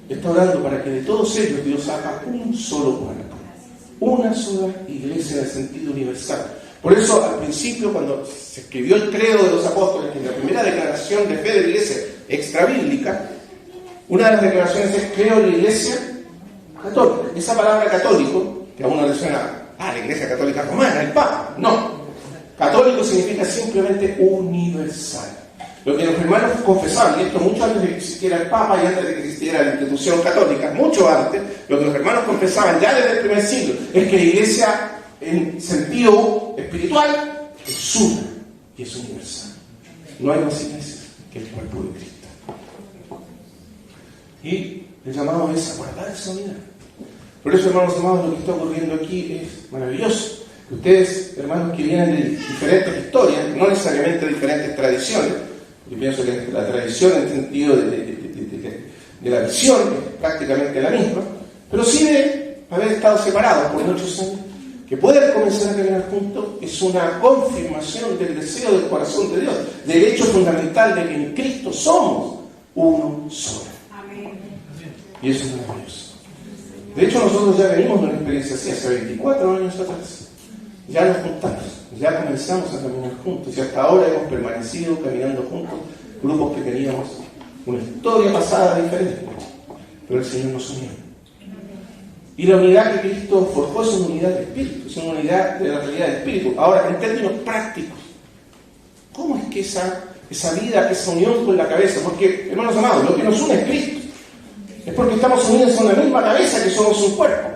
Está orando para que de todos ellos Dios haga un solo cuerpo, una sola iglesia en el sentido universal. Por eso, al principio, cuando se escribió el credo de los apóstoles, que es la primera declaración de fe de la iglesia extrabíblica, una de las declaraciones es: creo en la iglesia católica. Esa palabra católico, que a uno le suena, la iglesia católica romana, el Papa. No. Católico significa simplemente universal. Lo que los hermanos confesaban, y esto mucho antes de que existiera el Papa y antes de que existiera la institución católica, mucho antes, lo que los hermanos confesaban ya desde el primer siglo, es que la iglesia, en sentido espiritual, es una y es universal. No hay más iglesia que el cuerpo de Cristo. Y el llamado es a guardar esa unidad. Por eso, hermanos amados, lo que está ocurriendo aquí es maravilloso. Ustedes, hermanos que vienen de diferentes historias, no necesariamente de diferentes tradiciones, yo pienso que la tradición en el sentido de la visión es prácticamente la misma, pero sí de haber estado separados por muchos años, que puedan comenzar a caminar juntos, es una confirmación del deseo del corazón de Dios, del hecho fundamental de que en Cristo somos uno solo. Amén. Y eso es maravilloso. De hecho, nosotros ya venimos de una experiencia así, hace 24 años atrás. Ya nos juntamos, ya comenzamos a caminar juntos y hasta ahora hemos permanecido caminando juntos, grupos que teníamos una historia pasada diferente, pero el Señor nos unió. Y la unidad que Cristo forjó es una unidad de espíritu, es una unidad de la realidad del espíritu. Ahora, en términos prácticos, ¿cómo es que esa vida, esa unión con la cabeza? Porque, hermanos amados, lo que nos une es Cristo. Es porque estamos unidos en la misma cabeza, que somos un cuerpo.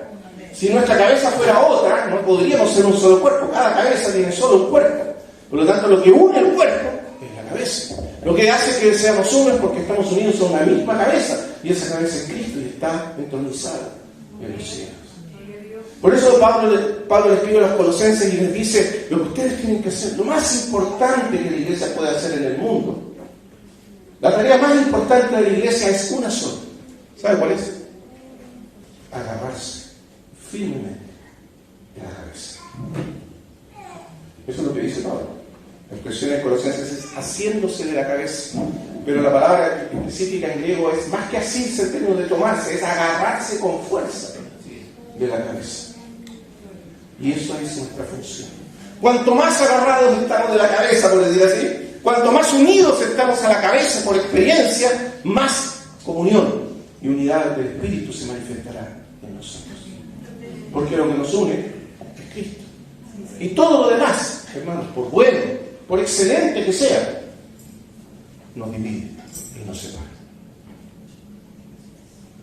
Si nuestra cabeza fuera otra, no podríamos ser un solo cuerpo. Cada cabeza tiene solo un cuerpo. Por lo tanto, lo que une el cuerpo es la cabeza. Lo que hace que seamos uno es porque estamos unidos en una misma cabeza. Y esa cabeza es Cristo y está entronizada en los cielos. Por eso Pablo le escribe a los colosenses y les dice: lo que ustedes tienen que hacer, lo más importante que la iglesia puede hacer en el mundo, la tarea más importante de la iglesia es una sola. ¿Sabe cuál es? Agarrarse firmemente de la cabeza. Eso es lo que dice Pablo. La expresión en Colosenses es haciéndose de la cabeza, pero la palabra específica en griego es más que asirse en términos de tomarse, es agarrarse con fuerza de la cabeza. Y eso es nuestra función. Cuanto más agarrados estamos de la cabeza, por decir así, cuanto más unidos estamos a la cabeza por experiencia, más comunión y unidad del Espíritu se manifestará en nosotros. Porque lo que nos une es Cristo. Y todo lo demás, hermanos, por bueno, por excelente que sea, nos divide y nos separa.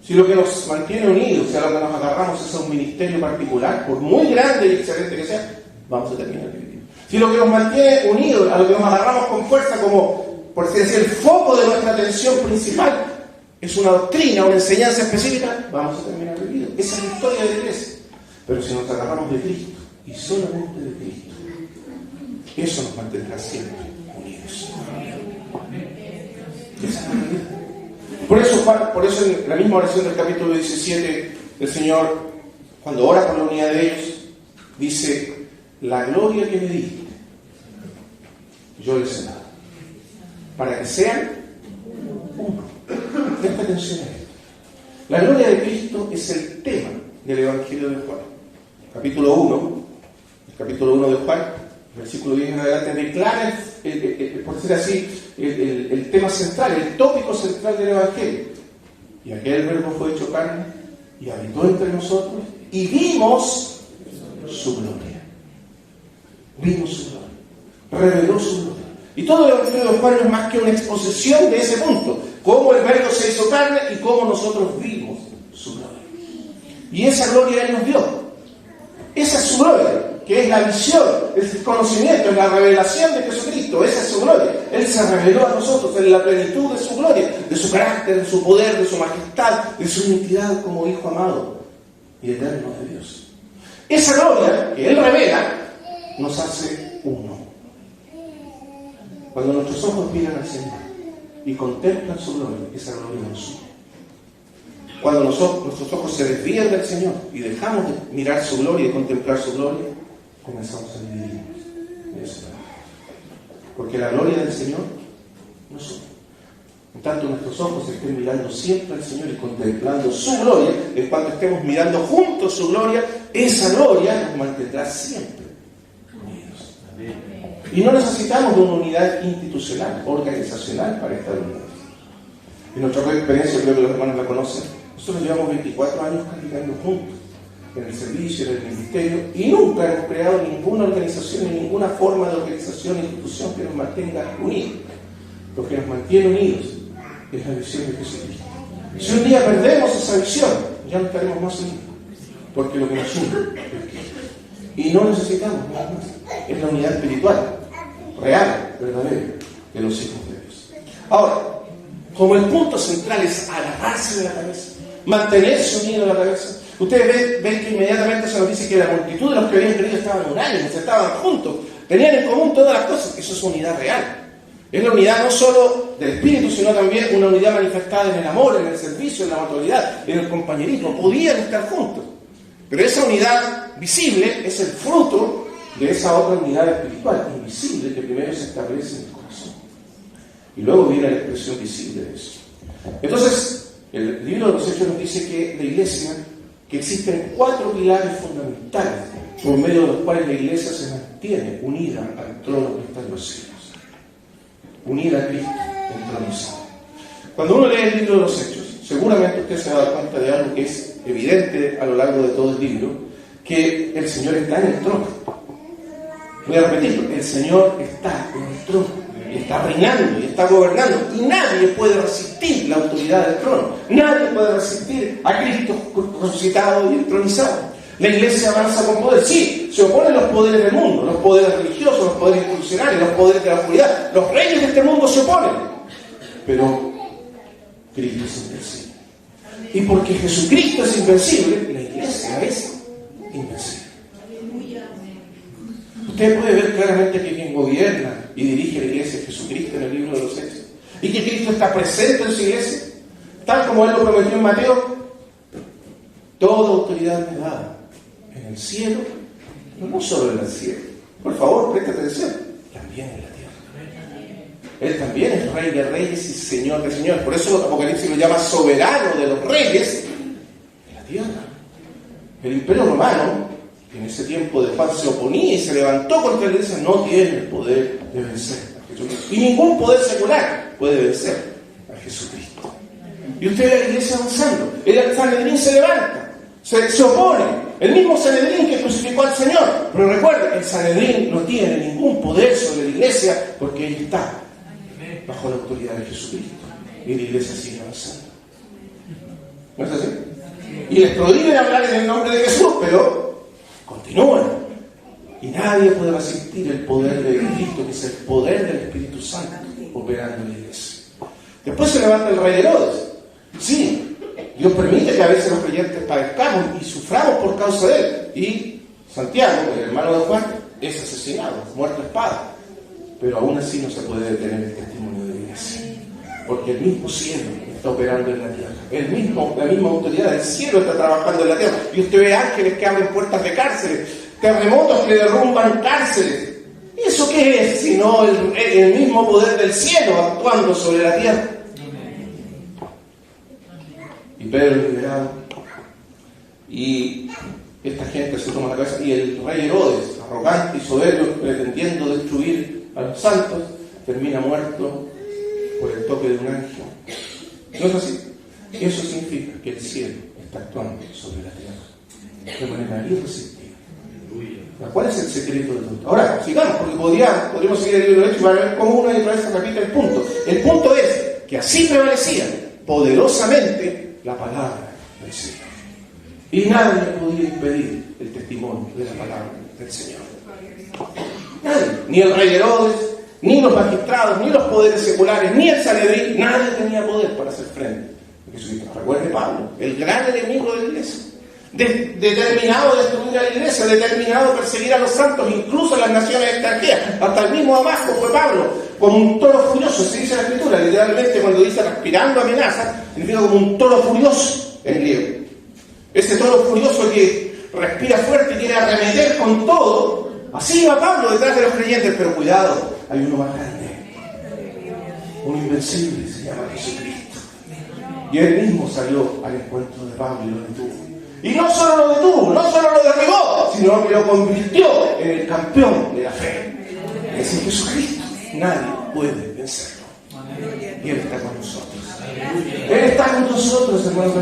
Si lo que nos mantiene unidos, si a lo que nos agarramos es a un ministerio particular, por muy grande y excelente que sea, vamos a terminar divididos. Si lo que nos mantiene unidos, a lo que nos agarramos con fuerza, como, por así decir, el foco de nuestra atención principal, es una doctrina, una enseñanza específica, vamos a terminar divididos. Esa es la historia de la iglesia. Pero si nos agarramos de Cristo, y solamente de Cristo, eso nos mantendrá siempre unidos. Esa es la realidad. Por eso en la misma oración del capítulo 17, el Señor, cuando ora por la unidad de ellos, dice: la gloria que me diste, yo les he dado, para que sean uno. Presta atención a esto. La gloria de Cristo es el tema del Evangelio de Juan. Capítulo 1, el capítulo 1 de Juan, versículo 10 en adelante, declara, por decir así, el tema central, el tópico central del Evangelio. Y aquel verbo fue hecho carne y habitó entre nosotros y vimos su gloria. Vimos su gloria. Reveló su gloria. Y todo el Evangelio de Juan no es más que una exposición de ese punto. Cómo el verbo se hizo carne y cómo nosotros vimos su gloria. Y esa gloria Él nos dio. Esa es su gloria, que es la visión, es el conocimiento, es la revelación de Jesucristo. Esa es su gloria. Él se reveló a nosotros en la plenitud de su gloria, de su carácter, de su poder, de su majestad, de su identidad como Hijo amado y eterno de Dios. Esa gloria que Él revela nos hace uno. Cuando nuestros ojos miran al Señor y contemplan su gloria, esa gloria nos une. Cuando nuestros ojos se desvían del Señor y dejamos de mirar su gloria y contemplar su gloria, comenzamos a dividirnos. Porque la gloria del Señor nos une. En tanto nuestros ojos estén mirando siempre al Señor y contemplando su gloria, en cuanto estemos mirando juntos su gloria, esa gloria nos mantendrá siempre unidos. Y no necesitamos de una unidad institucional, organizacional para estar unidos. En nuestra experiencia, creo que los hermanos la conocen, nosotros llevamos 24 años caminando juntos en el servicio, en el ministerio, y nunca hemos creado ninguna organización ni ninguna forma de organización e institución que nos mantenga unidos. Lo que nos mantiene unidos es la visión de Jesucristo. Si un día perdemos esa visión, ya no estaremos más unidos, porque lo que nos une es Cristo. Y no necesitamos nada más. Es la unidad espiritual, real, verdadera, de los hijos de Dios. Ahora, como el punto central es agarrarse de la cabeza, mantenerse unido a la cabeza, ustedes ven que inmediatamente se nos dice que la multitud de los que habían creído estaban unánimes, estaban juntos, tenían en común todas las cosas. Eso es unidad real. Es la unidad no solo del espíritu, sino también una unidad manifestada en el amor, en el servicio, en la mutualidad, en el compañerismo. Podían estar juntos. Pero esa unidad visible es el fruto de esa otra unidad espiritual, invisible, que primero se establece en el corazón. Y luego viene la expresión visible de eso. Entonces, el libro de los Hechos nos dice que la iglesia, que existen 4 pilares fundamentales por medio de los cuales la iglesia se mantiene unida al trono que está en los cielos. Unida a Cristo, entronizado. Cuando uno lee el libro de los Hechos, seguramente usted se va a dar cuenta de algo que es evidente a lo largo de todo el libro, que el Señor está en el trono. Voy a repetirlo, el Señor está en el trono. Y está reinando y está gobernando, y nadie puede resistir la autoridad del trono, nadie puede resistir a Cristo resucitado y entronizado. La iglesia avanza con poder, sí, se oponen los poderes del mundo, los poderes religiosos, los poderes institucionales, los poderes de la oscuridad, los reyes de este mundo se oponen, pero Cristo es invencible. Y porque Jesucristo es invencible, la iglesia es invencible. Usted puede ver claramente que quien gobierna y dirige la iglesia es Jesucristo en el libro de los Hechos. Y que Cristo está presente en su iglesia, tal como Él lo prometió en Mateo. Toda autoridad me da en el cielo, no solo en el cielo. Por favor, preste atención, también en la tierra. Él también es Rey de reyes y Señor de señores. Por eso Apocalipsis lo llama soberano de los reyes de la tierra. El Imperio Romano, que en ese tiempo de paz se oponía y se levantó contra la iglesia, no tiene el poder de vencer a Jesucristo. Y ningún poder secular puede vencer a Jesucristo. Y usted ve a la iglesia avanzando. El Sanedrín se levanta, se opone. El mismo Sanedrín que crucificó al Señor. Pero recuerda, el Sanedrín no tiene ningún poder sobre la iglesia porque Él está bajo la autoridad de Jesucristo. Y la iglesia sigue avanzando. ¿No es así? Y les prohíben hablar en el nombre de Jesús, pero continúan. Y nadie puede resistir el poder de Cristo, que es el poder del Espíritu Santo operando en la iglesia. Después se levanta el rey Herodes. Sí, Dios permite que a veces los creyentes padezcamos y suframos por causa de él. Y Santiago, el hermano de Juan, es asesinado, muerto a espada. Pero aún así no se puede detener el testimonio de la iglesia. Porque el mismo cielo está operando en la tierra. La misma autoridad del cielo está trabajando en la tierra. Y usted ve ángeles que abren puertas de cárceles, terremotos que derrumban cárceles. ¿Eso qué es sino el mismo poder del cielo actuando sobre la tierra? Y Pedro es liberado, y esta gente se toma la cabeza, y el rey Herodes, arrogante y soberbio, pretendiendo destruir a los santos, termina muerto por el toque de un ángel. ¿No es así? Eso significa que el cielo está actuando sobre la tierra de manera irresistible. ¿Cuál es el secreto de todo esto? Ahora, sigamos, porque podríamos seguir el libro de Hechos para ver cómo una y otra vez se repite el punto. El punto es que así prevalecía poderosamente la palabra del Señor. Y nadie podía impedir el testimonio de la palabra del Señor. Nadie, ni el rey Herodes, ni los magistrados, ni los poderes seculares, ni el Sanedrín, nadie tenía poder para hacer frente a Jesucristo. Recuerde Pablo, el gran enemigo de la iglesia. Determinado a destruir a la iglesia, determinado a perseguir a los santos, incluso a las naciones extranjeras. Hasta el mismo Damasco fue Pablo, como un toro furioso, se dice en la Escritura. Literalmente, cuando dice respirando amenaza, significa como un toro furioso en griego. Ese toro furioso que respira fuerte y quiere arremeter con todo. Así va Pablo detrás de los creyentes, pero cuidado, hay uno más grande, uno invencible, se llama Jesucristo. Y él mismo salió al encuentro de Pablo y lo detuvo. Y no solo lo detuvo, no solo lo derribó, sino que lo convirtió en el campeón de la fe. Es en Jesucristo. Nadie puede vencerlo. Y Él está con nosotros. Él está con nosotros, hermanos.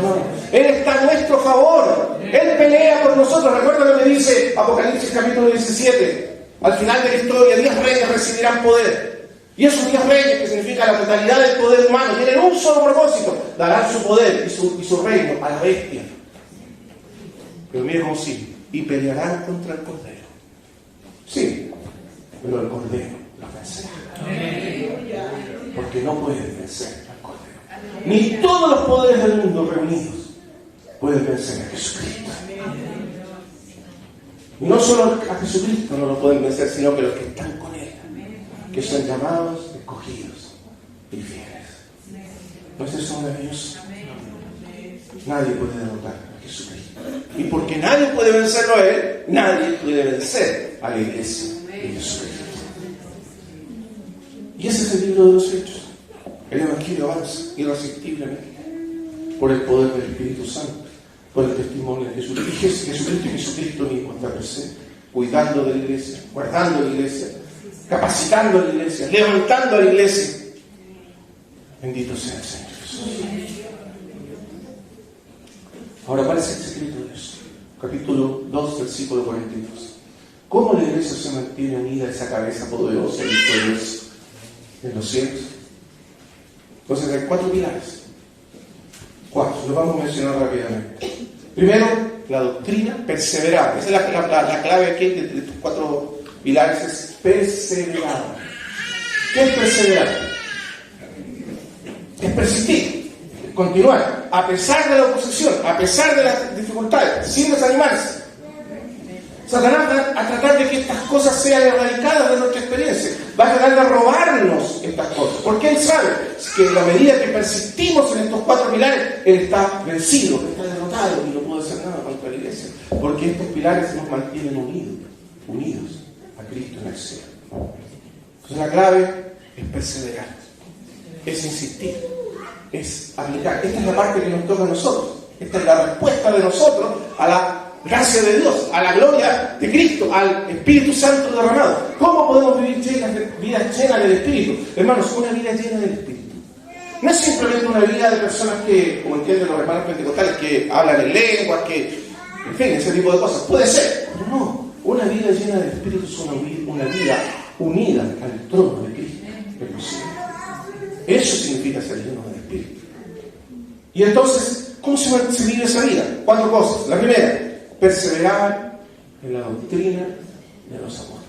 Él está a nuestro favor. Él pelea por nosotros. Recuerda lo que dice Apocalipsis capítulo 17. Al final de la historia, 10 reyes recibirán poder. Y esos 10 reyes, que significa la totalidad del poder humano, tienen un solo propósito: darán su poder y su reino a la bestia. Pero miren cómo sí, y pelearán contra el Cordero. Sí, pero el Cordero lo vencerá. Porque no pueden vencer al Cordero. Ni todos los poderes del mundo reunidos pueden vencer a Jesucristo. Y no solo a Jesucristo no lo pueden vencer, sino que los que están con Él, que son llamados, escogidos y fieles. ¿No es eso maravilloso? Nadie puede derrotar a Jesucristo. Y porque nadie puede vencerlo a Él, nadie puede vencer a la iglesia de Jesucristo. Y ese es el libro de los Hechos. El Evangelio avanza irresistiblemente por el poder del Espíritu Santo, por el testimonio de Jesucristo. Y Jesucristo y Jesucristo mismo está presente, cuidando de la iglesia, guardando la iglesia, capacitando a la iglesia, levantando a la iglesia. Bendito sea el Señor Jesús. Ahora, ¿cuál es el secreto de eso? Capítulo 2, versículo 42. ¿Cómo la iglesia se mantiene unida a esa cabeza poderosa y victoriosa en los cielos? Entonces hay 4 pilares. 4, los vamos a mencionar rápidamente. Primero, la doctrina perseverada. Esa es la clave aquí de estos 4 pilares, es perseverar. ¿Qué es perseverar? Es persistir. Continuar, a pesar de la oposición, a pesar de las dificultades, sin desanimarse. Satanás va a tratar de que estas cosas sean erradicadas de nuestra experiencia. Va a tratar de robarnos estas cosas. Porque Él sabe que en la medida que persistimos en estos 4 pilares, Él está vencido, está derrotado y no puede hacer nada contra la iglesia. Porque estos pilares nos mantienen unidos a Cristo en el cielo. Entonces la clave es perseverar, es insistir, es aplicar. Esta es la parte que nos toca a nosotros. Esta es la respuesta de nosotros a la gracia de Dios, a la gloria de Cristo, al Espíritu Santo derramado. ¿Cómo podemos vivir vidas llenas del Espíritu? Hermanos, una vida llena del Espíritu no es simplemente una vida de personas que, como entienden los hermanos pentecostales, que hablan en lenguas, que, en fin, ese tipo de cosas. Puede ser, pero no. Una vida llena del Espíritu es una vida unida al trono de Cristo en los cielos. Eso significa ser lleno del Espíritu. Y entonces, ¿cómo se vive esa vida? 4 cosas. La primera, perseverar en la doctrina de los apóstoles.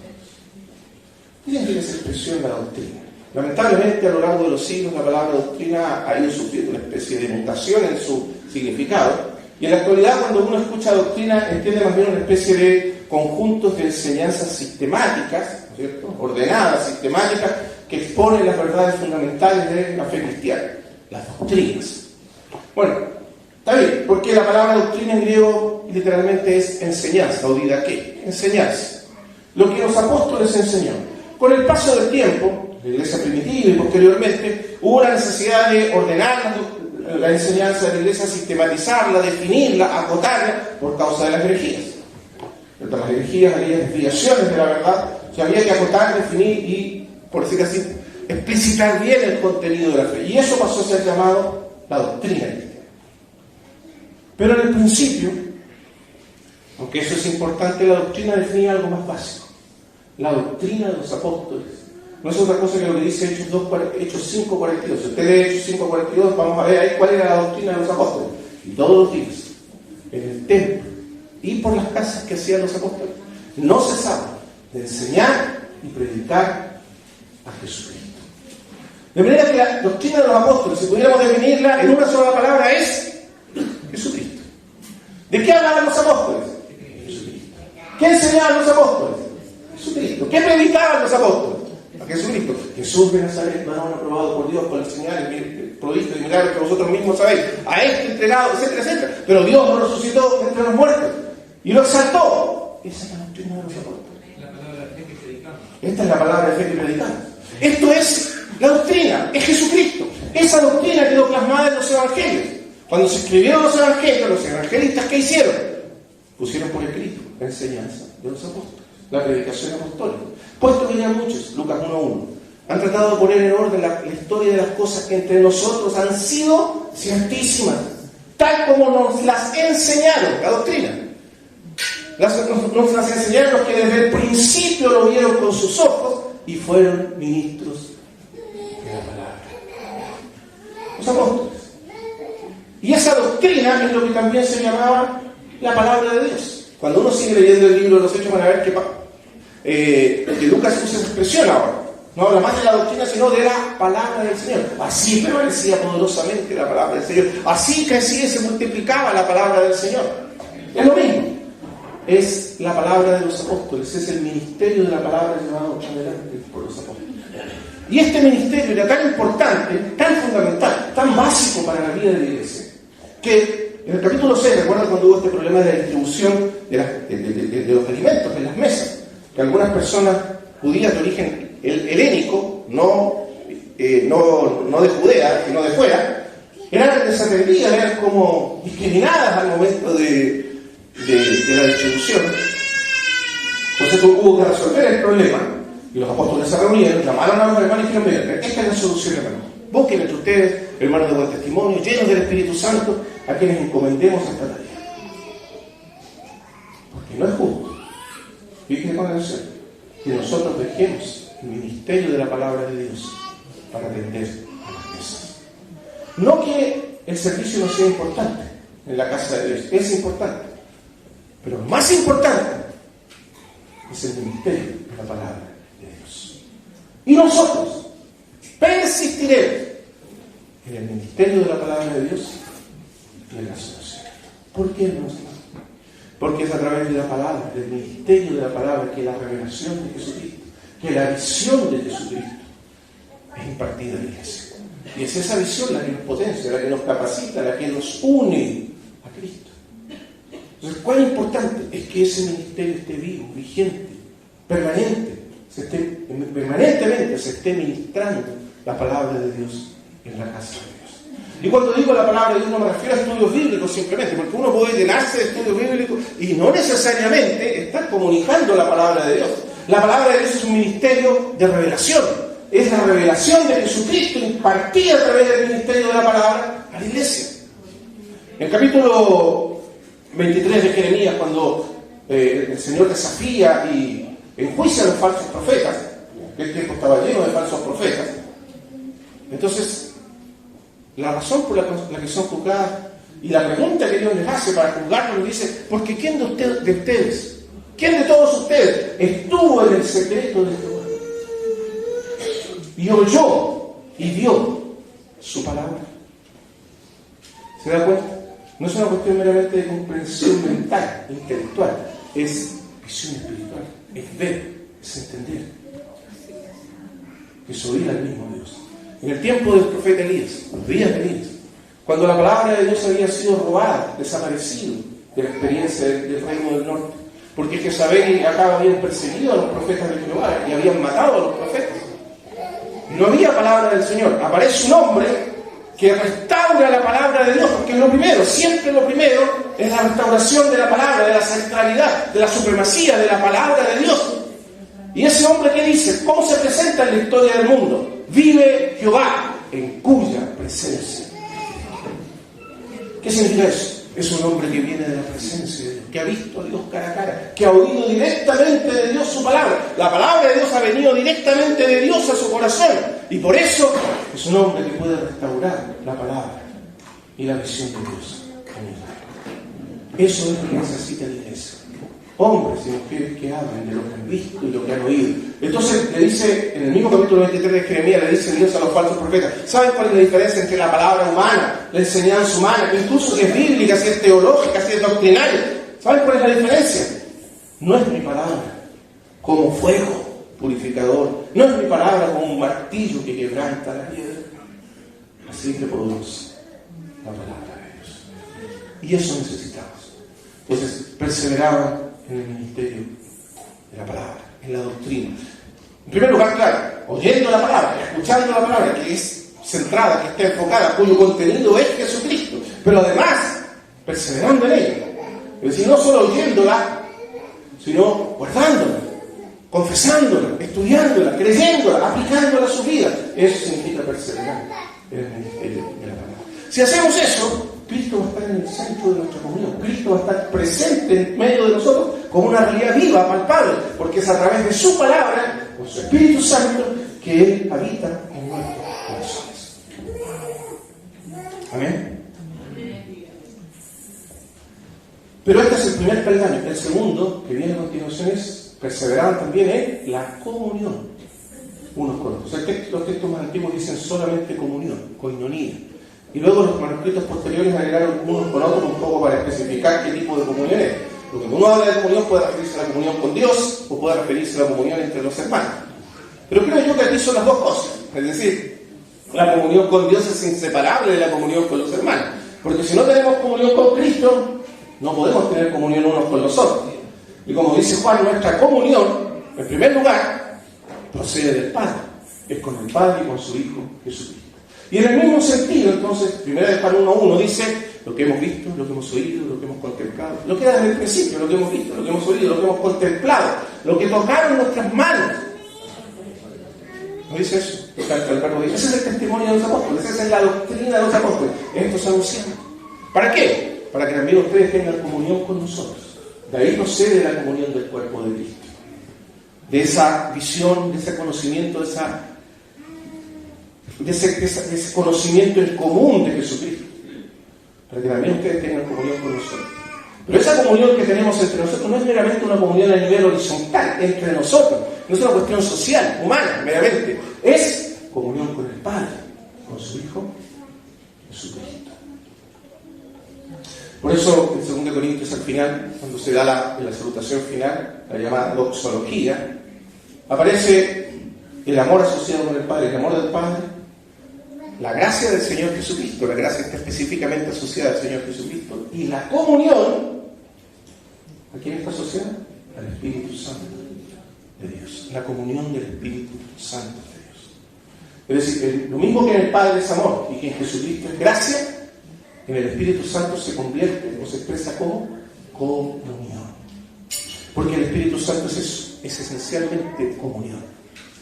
¿Qué significa esa expresión, la doctrina? Lamentablemente, a lo largo de los siglos, la palabra doctrina ha ido sufriendo una especie de mutación en su significado. Y en la actualidad, cuando uno escucha doctrina, entiende más bien una especie de conjuntos de enseñanzas sistemáticas, ¿no es cierto?, ordenadas, sistemáticas, que exponen las verdades fundamentales de la fe cristiana, las doctrinas. Bueno, está bien, porque la palabra doctrina en griego literalmente es enseñanza, o didaqué, enseñanza. Lo que los apóstoles enseñaron. Con el paso del tiempo, la iglesia primitiva y posteriormente, hubo una necesidad de ordenar la enseñanza de la iglesia, sistematizarla, definirla, acotarla, por causa de las herejías. Entre las herejías había desviaciones de la verdad, o sea, había que acotar, definir y, por decir así, explicitar bien el contenido de la fe. Y eso pasó a ser llamado la doctrina cristiana. Pero en el principio, aunque eso es importante, la doctrina definía algo más básico. La doctrina de los apóstoles no es otra cosa que lo que dice Hechos 5:42. Si usted lee Hechos 5:42, vamos a ver ahí cuál era la doctrina de los apóstoles. Y todos los días, en el templo y por las casas que hacían los apóstoles, no cesaban de enseñar y predicar a Jesucristo. De manera que la doctrina de los apóstoles, si pudiéramos definirla en una sola palabra, es Jesucristo. ¿De qué hablaban los apóstoles? Jesucristo. ¿Qué enseñaban los apóstoles? Jesucristo. ¿Qué predicaban los apóstoles? A Jesucristo. Jesús de Nazaret, varón aprobado por Dios con las señales, prodigios y milagros que vosotros mismos sabéis. A este entregado, etcétera, etcétera. Pero Dios lo resucitó entre los muertos y lo exaltó. Esa es la doctrina de los apóstoles. La palabra de fe que predicamos. Esta es la palabra de fe que predicamos. Esto es la doctrina, es Jesucristo. Esa doctrina quedó plasmada en los evangelios. Cuando se escribieron los evangelios, los evangelistas, ¿qué hicieron? Pusieron por escrito la enseñanza de los apóstoles, la predicación apostólica. Puesto que ya muchos, Lucas 1:1, han tratado de poner en orden la historia de las cosas que entre nosotros han sido ciertísimas, tal como nos las enseñaron, la doctrina. Nos las enseñaron los que desde el principio lo vieron con sus ojos y fueron ministros de la palabra. Los apóstoles. Y esa doctrina es lo que también se llamaba la palabra de Dios. Cuando uno sigue leyendo el libro de los Hechos, van a ver que Lucas usa esa expresión ahora. No habla más de la doctrina, sino de la palabra del Señor. Así prevalecía poderosamente la palabra del Señor. Así crecía y se multiplicaba la palabra del Señor. Es lo mismo. Es la palabra de los apóstoles. Es el ministerio de la palabra llevado adelante por los apóstoles. Y este ministerio era tan importante, tan fundamental, tan básico para la vida de la iglesia, que en el capítulo 6, ¿recuerdan cuando hubo este problema de la distribución de los alimentos en las mesas? Que algunas personas judías de origen helénico, no de Judea, sino de fuera, eran desatendidas, eran como discriminadas al momento de la distribución. Entonces hubo que resolver el problema. Y los apóstoles se reunieron, llamaron a los hermanos y dijeron: miren, esta es la solución, hermanos. Busquen entre ustedes, hermanos de buen testimonio, llenos del Espíritu Santo, a quienes encomendemos esta tarea. Porque no es justo, fíjense con atención, que nosotros dejemos el ministerio de la palabra de Dios para atender a las mesas. No que el servicio no sea importante en la casa de Dios, es importante. Pero más importante es el ministerio de la palabra de Dios. Y nosotros persistiremos en el ministerio de la palabra de Dios y en la solución. ¿Por qué, hermanos? Porque es a través de la palabra, del ministerio de la palabra, que la revelación de Jesucristo, que la visión de Jesucristo es impartida en la iglesia. Y es esa visión la que nos potencia, la que nos capacita, la que nos une a Cristo. Entonces, ¿cuán importante es que ese ministerio esté vivo, vigente, permanentemente se esté ministrando la palabra de Dios en la casa de Dios? Y cuando digo la palabra de Dios no me refiero a estudios bíblicos simplemente, porque uno puede llenarse de estudios bíblicos y no necesariamente estar comunicando la palabra de Dios. La palabra de Dios es un ministerio de revelación. Es la revelación de Jesucristo impartida a través del ministerio de la palabra a la iglesia. En el capítulo 23 de Jeremías, cuando el Señor desafía y enjuicia a los falsos profetas, el tiempo estaba lleno de falsos profetas, entonces la razón por la que son juzgadas y la pregunta que Dios les hace para juzgarlos, les dice: porque ¿quién de ustedes, quién de todos ustedes estuvo en el secreto de Jehová y oyó y vio su palabra? ¿Se da cuenta? No es una cuestión meramente de comprensión mental, intelectual, es visión espiritual, es ver, es entender, es oír al mismo Dios. En el tiempo del profeta Elías, los días de Elías, cuando la palabra de Dios había sido robada, desaparecido, de la experiencia del reino del norte. Porque Jezabel y Acab habían perseguido a los profetas de Jehová y habían matado a los profetas. No había palabra del Señor. Aparece un hombre que restaura la palabra de Dios, porque es lo primero, siempre lo primero es la restauración de la palabra, de la centralidad, de la supremacía de la palabra de Dios. Y ese hombre, ¿qué dice? ¿Cómo se presenta en la historia del mundo? Vive Jehová, en cuya presencia. ¿Qué significa eso? Es un hombre que viene de la presencia de Dios, que ha visto a Dios cara a cara, que ha oído directamente de Dios su palabra. La palabra de Dios ha venido directamente de Dios a su corazón. Y por eso es un hombre que puede restaurar la palabra y la visión de Dios. Eso es lo que necesita la iglesia. Hombres y mujeres que hablen de lo que han visto y lo que han oído. Entonces le dice, en el mismo capítulo 23 de Jeremías, le dice Dios a los falsos profetas: ¿saben cuál es la diferencia entre la palabra humana, la enseñanza humana, que incluso si es bíblica, si es teológica, si es doctrinaria? ¿Saben cuál es la diferencia? No es mi palabra como fuego purificador, no es mi palabra como un martillo que quebranta la piedra. Así que poderosa la palabra de Dios. Y eso necesitamos. Entonces perseveraban en el ministerio de la palabra, en la doctrina. En primer lugar, claro, oyendo la palabra, escuchando la palabra, que es centrada, que está enfocada, cuyo contenido es Jesucristo, pero además perseverando en ella. Es decir, no solo oyéndola, sino guardándola, confesándola, estudiándola, creyéndola, aplicándola a su vida. Eso significa perseverar en el ministerio de la palabra. Si hacemos eso, Cristo va a estar en el centro de nuestra comunión. Cristo va a estar presente en medio de nosotros como una realidad viva, palpable, porque es a través de su palabra, con su Espíritu Santo, que Él habita en nuestros corazones. Amén. Pero este es el primer peldaño. El segundo, que viene a continuación, es perseverar también en la comunión unos con otros. Los textos más antiguos dicen solamente comunión, koinonía. Y luego los manuscritos posteriores agregaron unos con otros un poco para especificar qué tipo de comunión es. Porque cuando uno habla de comunión puede referirse a la comunión con Dios o puede referirse a la comunión entre los hermanos. Pero creo yo que aquí son las dos cosas. Es decir, la comunión con Dios es inseparable de la comunión con los hermanos. Porque si no tenemos comunión con Cristo, no podemos tener comunión unos con los otros. Y como dice Juan, nuestra comunión, en primer lugar, procede del Padre. Es con el Padre y con su Hijo Jesucristo. Y en el mismo sentido, entonces, 1 Juan 1:1 dice: lo que hemos visto, lo que hemos oído, lo que hemos contemplado. Lo que era desde el principio, lo que hemos visto, lo que hemos oído, lo que hemos contemplado, lo que tocaron nuestras manos. ¿No dice eso? Ese es el testimonio de los apóstoles, esa es la doctrina de los apóstoles. Esto se anuncia. ¿Para qué? Para que también ustedes tengan comunión con nosotros. De ahí procede la comunión del cuerpo de Cristo. De esa visión, de ese conocimiento, de ese conocimiento en común de Jesucristo, para que también ustedes tengan comunión con nosotros. Pero esa comunión que tenemos entre nosotros no es meramente una comunión a nivel horizontal, entre nosotros, no es una cuestión social, humana, meramente, es comunión con el Padre, con su Hijo Jesucristo. Por eso en 2 Corintios al final, cuando se da la salutación final, la llamada doxología, aparece el amor asociado con el Padre, el amor del Padre, la gracia del Señor Jesucristo, la gracia está específicamente asociada al Señor Jesucristo, y la comunión, ¿a quién está asociada? Al Espíritu Santo de Dios, la comunión del Espíritu Santo de Dios. Es decir, lo mismo que en el Padre es amor y que en Jesucristo es gracia, en el Espíritu Santo se convierte o se expresa como comunión. Porque el Espíritu Santo es eso, es esencialmente comunión.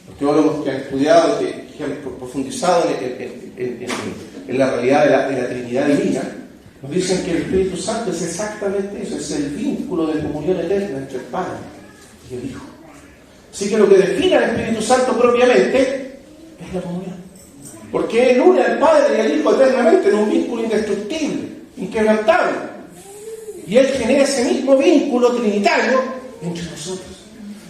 Los teólogos que han estudiado, que han profundizado en la realidad de la Trinidad Divina, nos dicen que el Espíritu Santo es exactamente eso, es el vínculo de comunión eterna entre el Padre y el Hijo. Así que lo que define al Espíritu Santo propiamente es la comunión. Porque Él une al Padre y al Hijo eternamente en un vínculo indestructible, inquebrantable. Y Él genera ese mismo vínculo trinitario entre nosotros.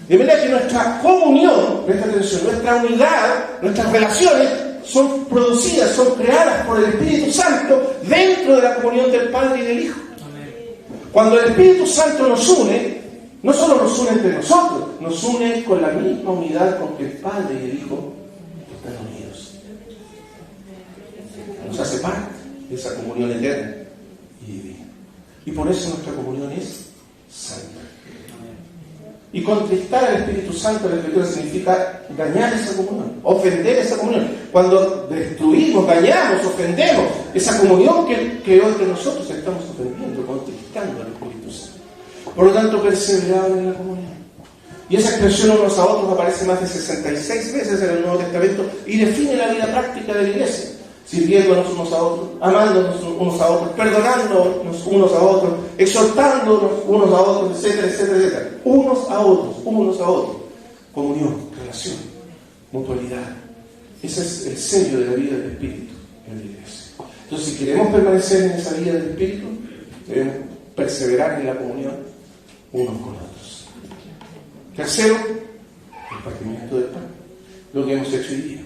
De manera que nuestra comunión, presta atención, nuestra unidad, nuestras relaciones son producidas, son creadas por el Espíritu Santo dentro de la comunión del Padre y del Hijo. Cuando el Espíritu Santo nos une, no solo nos une entre nosotros, nos une con la misma unidad con que el Padre y el Hijo están unidos. Nos hace parte de esa comunión eterna y divina. Y por eso nuestra comunión es santa. Y contristar al Espíritu Santo en la Escritura significa dañar esa comunión, ofender esa comunión. Cuando destruimos, dañamos, ofendemos esa comunión que creó entre nosotros, estamos ofendiendo, contristando al Espíritu Santo. Por lo tanto, perseveraban en la comunión. Y esa expresión unos a otros aparece más de 66 veces en el Nuevo Testamento y define la vida práctica de la iglesia. Sirviéndonos unos a otros, amándonos unos a otros, perdonándonos unos a otros, exhortándonos unos a otros, etcétera, etcétera, etcétera. Unos a otros. Comunión, relación, mutualidad. Ese es el sello de la vida del Espíritu en la iglesia. Entonces, si queremos permanecer en esa vida del Espíritu, debemos perseverar en la comunión unos con otros. Tercero, el partimiento del pan, lo que hemos hecho hoy día.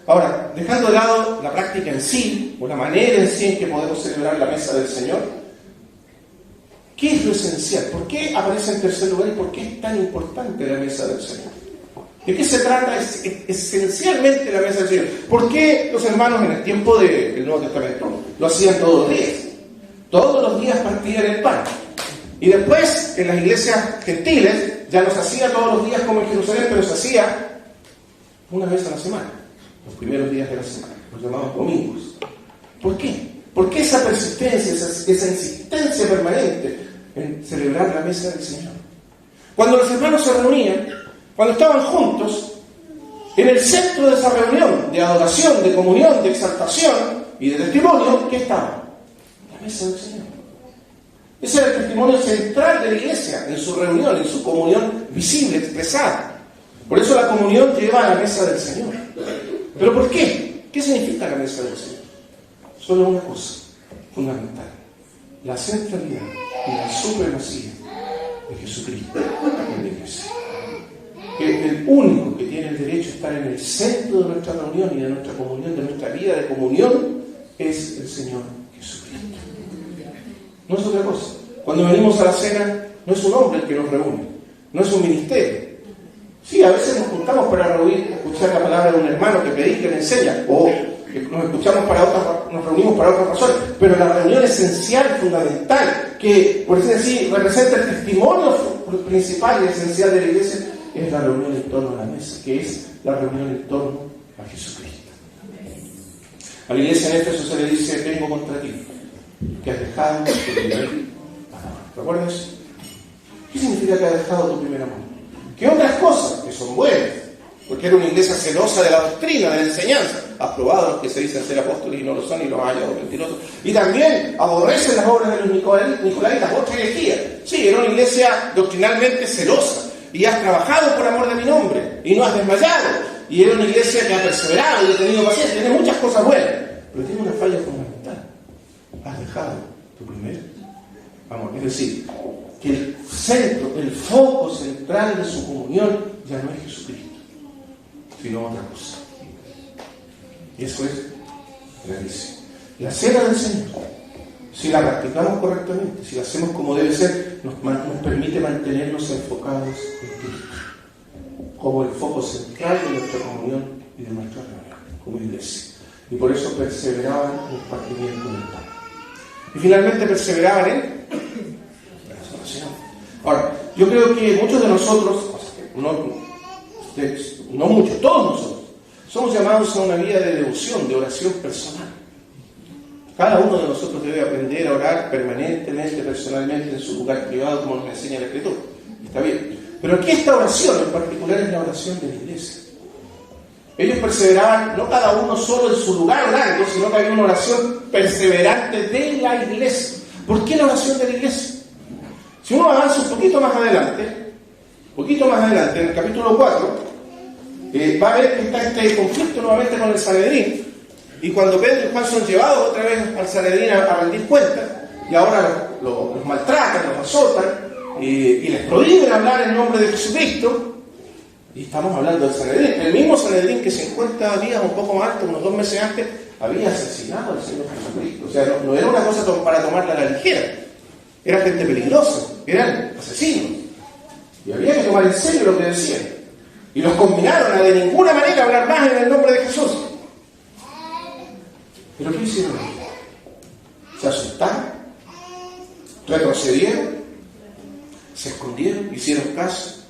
Ahora, dejando de lado la práctica en sí, o la manera en sí en que podemos celebrar la mesa del Señor, ¿qué es lo esencial? ¿Por qué aparece en tercer lugar y por qué es tan importante la mesa del Señor? ¿De qué se trata esencialmente la mesa del Señor? ¿Por qué los hermanos en el tiempo del Nuevo Testamento lo hacían todos los días? Todos los días partían el pan. Y después, en las iglesias gentiles, ya no se hacía todos los días como en Jerusalén, pero se hacía una vez a la semana. Los primeros días de la semana, los llamados domingos. ¿Por qué? ¿Por qué esa persistencia, esa insistencia permanente en celebrar la mesa del Señor? Cuando los hermanos se reunían, cuando estaban juntos, en el centro de esa reunión de adoración, de comunión, de exaltación y de testimonio, ¿qué estaba? La mesa del Señor. Ese era el testimonio central de la iglesia, en su reunión, en su comunión visible, expresada. Por eso la comunión lleva a la mesa del Señor. ¿Pero por qué? ¿Qué significa la mesa del Señor? Solo una cosa fundamental: la centralidad y la supremacía de Jesucristo en la iglesia. Que el único que tiene el derecho a estar en el centro de nuestra reunión y de nuestra comunión, de nuestra vida de comunión, es el Señor Jesucristo. No es otra cosa. Cuando venimos a la cena, no es un hombre el que nos reúne, no es un ministerio. Sí, a veces nos juntamos para escuchar la palabra de un hermano que predica, que enseña, o que nos reunimos para otras razones, pero la reunión esencial, fundamental, que, por decir, representa el testimonio principal y esencial de la iglesia, es la reunión en torno a la mesa, que es la reunión en torno a Jesucristo. A la iglesia en Éfeso se le dice: vengo contra ti, que has dejado tu primer amor. ¿Recuerdas eso? ¿Qué significa que has dejado tu primer amor? Que otras cosas que son buenas, porque era una iglesia celosa de la doctrina, de la enseñanza, aprobado los que se dicen ser apóstoles y no lo son, y los hallados mentirosos, y también aborrecen las obras de los nicolaitas, otra herejía. Sí, era una iglesia doctrinalmente celosa, y has trabajado por amor de mi nombre, y no has desmayado, y era una iglesia que ha perseverado y ha tenido paciencia, tiene muchas cosas buenas, pero tiene una falla fundamental: has dejado tu primer amor. Es decir, que el centro, el foco central de su comunión ya no es Jesucristo, sino otra cosa. Y eso es la iglesia. La cena del Señor, si la practicamos correctamente, si la hacemos como debe ser, nos permite mantenernos enfocados en Cristo, como el foco central de nuestra comunión y de nuestra reunión como iglesia. Y por eso perseveraban en el partimiento del pan. Y finalmente perseveraban en la oración. Ahora, yo creo que muchos de nosotros, no muchos, todos nosotros, somos llamados a una vida de devoción, de oración personal. Cada uno de nosotros debe aprender a orar permanentemente, personalmente, en su lugar privado, como nos enseña la Escritura. Está bien. Pero aquí esta oración en particular es la oración de la iglesia. Ellos perseveraban, no cada uno solo en su lugar orando, sino que había una oración perseverante de la iglesia. ¿Por qué la oración de la iglesia? Si uno avanza un poquito más adelante, en el capítulo 4, va a ver que está este conflicto nuevamente con el Sanedrín. Y cuando Pedro y Juan son llevados otra vez al Sanedrín a rendir cuentas, y ahora los maltratan, los azotan, y les prohíben hablar en nombre de Jesucristo. Y estamos hablando del Sanedrín, el mismo Sanedrín que 50 días, un poco más alto, unos 2 meses antes, había asesinado al Señor Jesucristo. O sea, no era una cosa para tomarla a la ligera. Era gente peligrosa, eran asesinos. Y había que tomar en serio lo que decían. Y los combinaron a de ninguna manera hablar más en el nombre de Jesús. ¿Pero qué hicieron? Se asustaron, ¿Retrocedieron? ¿Se escondieron? ¿Hicieron caso?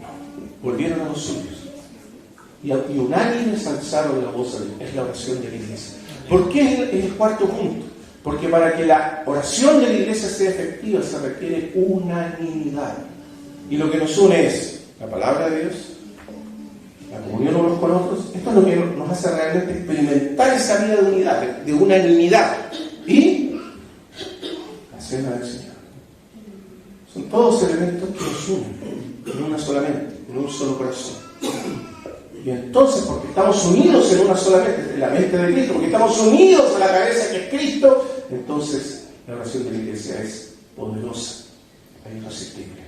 No. Volvieron a los suyos. Y unánimes alzaron la voz a Dios. Es la oración de la iglesia. ¿Por qué es el cuarto punto? Porque para que la oración de la iglesia sea efectiva se requiere unanimidad. Y lo que nos une es la palabra de Dios, la comunión unos con otros. Esto es lo que nos hace realmente experimentar esa vida de unidad, de unanimidad. Y la cena del Señor. Son todos elementos que nos unen en una sola mente, en un solo corazón. Y entonces, porque estamos unidos en una sola mente, en la mente de Cristo, porque estamos unidos a la cabeza que es Cristo, entonces la oración de la iglesia es poderosa e irresistible.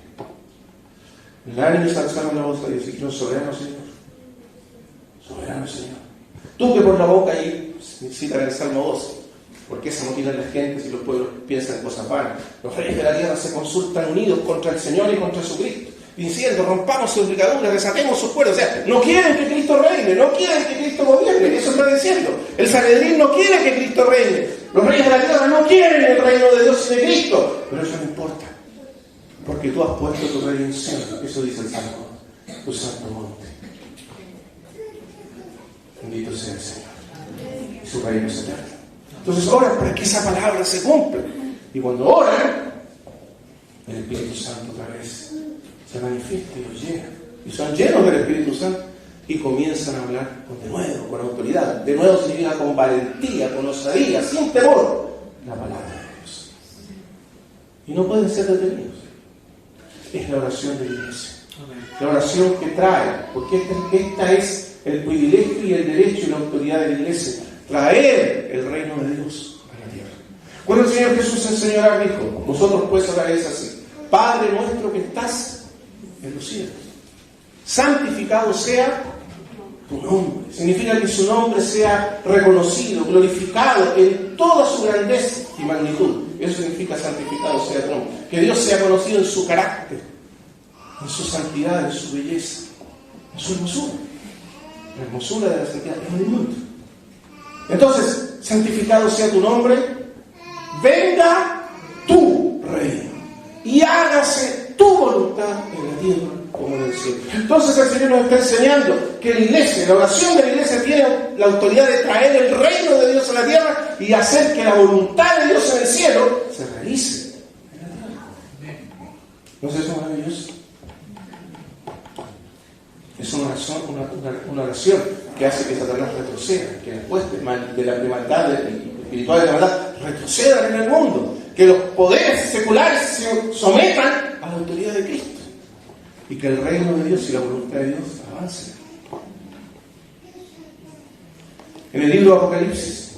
El ánimo es alzar la voz a Dios y dijeron: soberano Señor, soberano Señor. Tú que por la boca ahí citan el Salmo 12, porque esa motiva a la gente si los pueblos piensan cosas vanas. Los reyes de la tierra se consultan unidos contra el Señor y contra su Cristo, diciendo: rompamos sus ligaduras, desatemos sus cuerdas. O sea, no quieren que Cristo reine, no quieren que Cristo gobierne. Eso está diciendo. El Sanedrín no quiere que Cristo reine. Los reyes de la tierra no quieren el reino de Dios y de Cristo. Pero eso no importa, porque tú has puesto tu rey en Sion. Eso dice el Salmo, tu santo monte. Bendito sea el Señor. Y su reino es eterno. Entonces oran para que esa palabra se cumpla. Y cuando oran, el Espíritu Santo otra vez se manifiesta y los llena. Y son llenos del Espíritu Santo y comienzan a hablar de nuevo, con autoridad. De nuevo significa con valentía, con osadía, sin temor, la palabra de Dios. Y no pueden ser detenidos. Es la oración de la iglesia. La oración que trae, porque esta es el privilegio y el derecho y la autoridad de la iglesia. Traer el reino de Dios a la tierra. Cuando el Señor Jesús enseñará, dijo: nosotros pues ahora es así: Padre nuestro que estás en los cielos, santificado sea tu nombre. Significa que su nombre sea reconocido, glorificado en toda su grandeza y magnitud. Eso significa santificado sea tu nombre. Que Dios sea conocido en su carácter, en su santidad, en su belleza, en su hermosura. La hermosura de la santidad es el mundo. Entonces, santificado sea tu nombre, venga tu reino y hágase tu voluntad en la tierra como en el cielo. Entonces el Señor nos está enseñando que la iglesia, la oración de la iglesia tiene la autoridad de traer el reino de Dios a la tierra y hacer que la voluntad de Dios en el cielo se realice en la tierra. ¿No es eso maravilloso? Es una oración que hace que Satanás retroceda, que después de la maldad espiritual de la maldad retrocedan en el mundo, que los poderes seculares se sometan a la autoridad de Cristo y que el reino de Dios y la voluntad de Dios avancen. En el libro de Apocalipsis,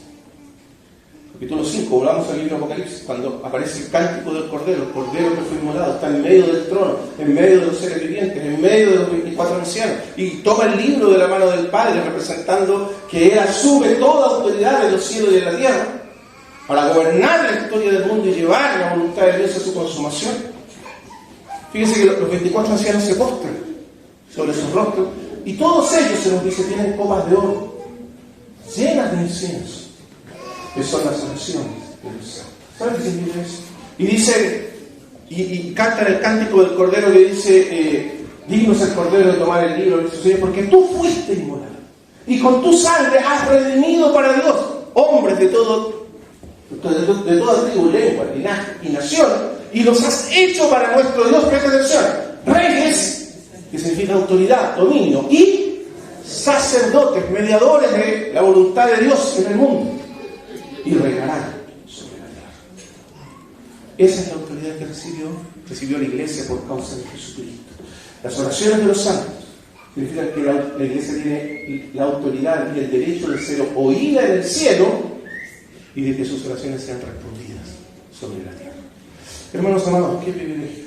capítulo 5, volvamos al libro de Apocalipsis, cuando aparece el cántico del Cordero, el Cordero que fue inmolado, está en medio del trono, en medio de los seres vivientes, en medio de los 24 ancianos, y toma el libro de la mano del Padre, representando que Él asume toda autoridad de los cielos y de la tierra, para gobernar la historia del mundo y llevar la voluntad de Dios a su consumación. Fíjense que los 24 ancianos se postran sobre sus rostros, y todos ellos, se nos dice, tienen copas de oro, llenas de incienso, que son las oraciones de los santos. ¿Saben qué significa eso? Y dice, y cantan el cántico del Cordero que dice: digno es el Cordero de tomar el libro de su Señor, porque tú fuiste inmolado, y con tu sangre has redimido para Dios hombres de toda tribu, lengua, linaje y nación, y los has hecho para nuestro Dios, presta atención, reyes, que significa autoridad, dominio, y sacerdotes, mediadores de la voluntad de Dios en el mundo, y reinarán sobre la tierra. Esa es la autoridad que recibió la iglesia por causa de Jesucristo. Las oraciones de los santos significan que la iglesia tiene la autoridad y el derecho de ser oída en el cielo y de que sus oraciones sean respondidas sobre la tierra. Hermanos amados, qué privilegio.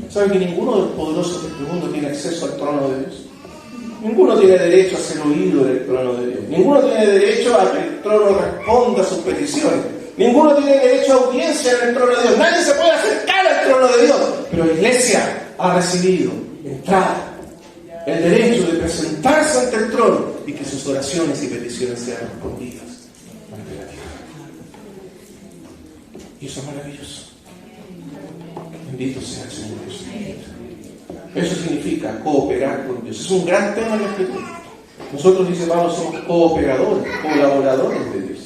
¿Saben que ninguno de los poderosos de este mundo tiene acceso al trono de Dios? Ninguno tiene derecho a ser oído en el trono de Dios. Ninguno tiene derecho a que el trono responda a sus peticiones. Ninguno tiene derecho a audiencia en el trono de Dios. Nadie se puede acercar al trono de Dios. Pero la iglesia ha recibido entrada, el derecho de presentarse ante el trono y que sus oraciones y peticiones sean respondidas ante la tierra. Y eso es maravilloso. Bendito sea el Señor Jesús. Eso significa cooperar con Dios. Es un gran tema en la Escritura. Nosotros, dice Pablo, somos cooperadores, colaboradores de Dios.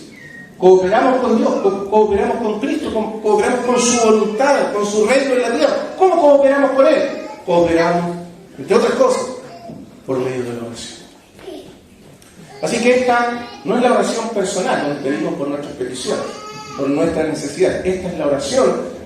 Cooperamos con Dios, cooperamos con Cristo, cooperamos con su voluntad, con su reino en la tierra. ¿Cómo cooperamos con Él? Cooperamos, entre otras cosas, por medio de la oración. Así que esta no es la oración personal, donde pedimos por nuestras peticiones, por nuestras necesidades. Esta es la oración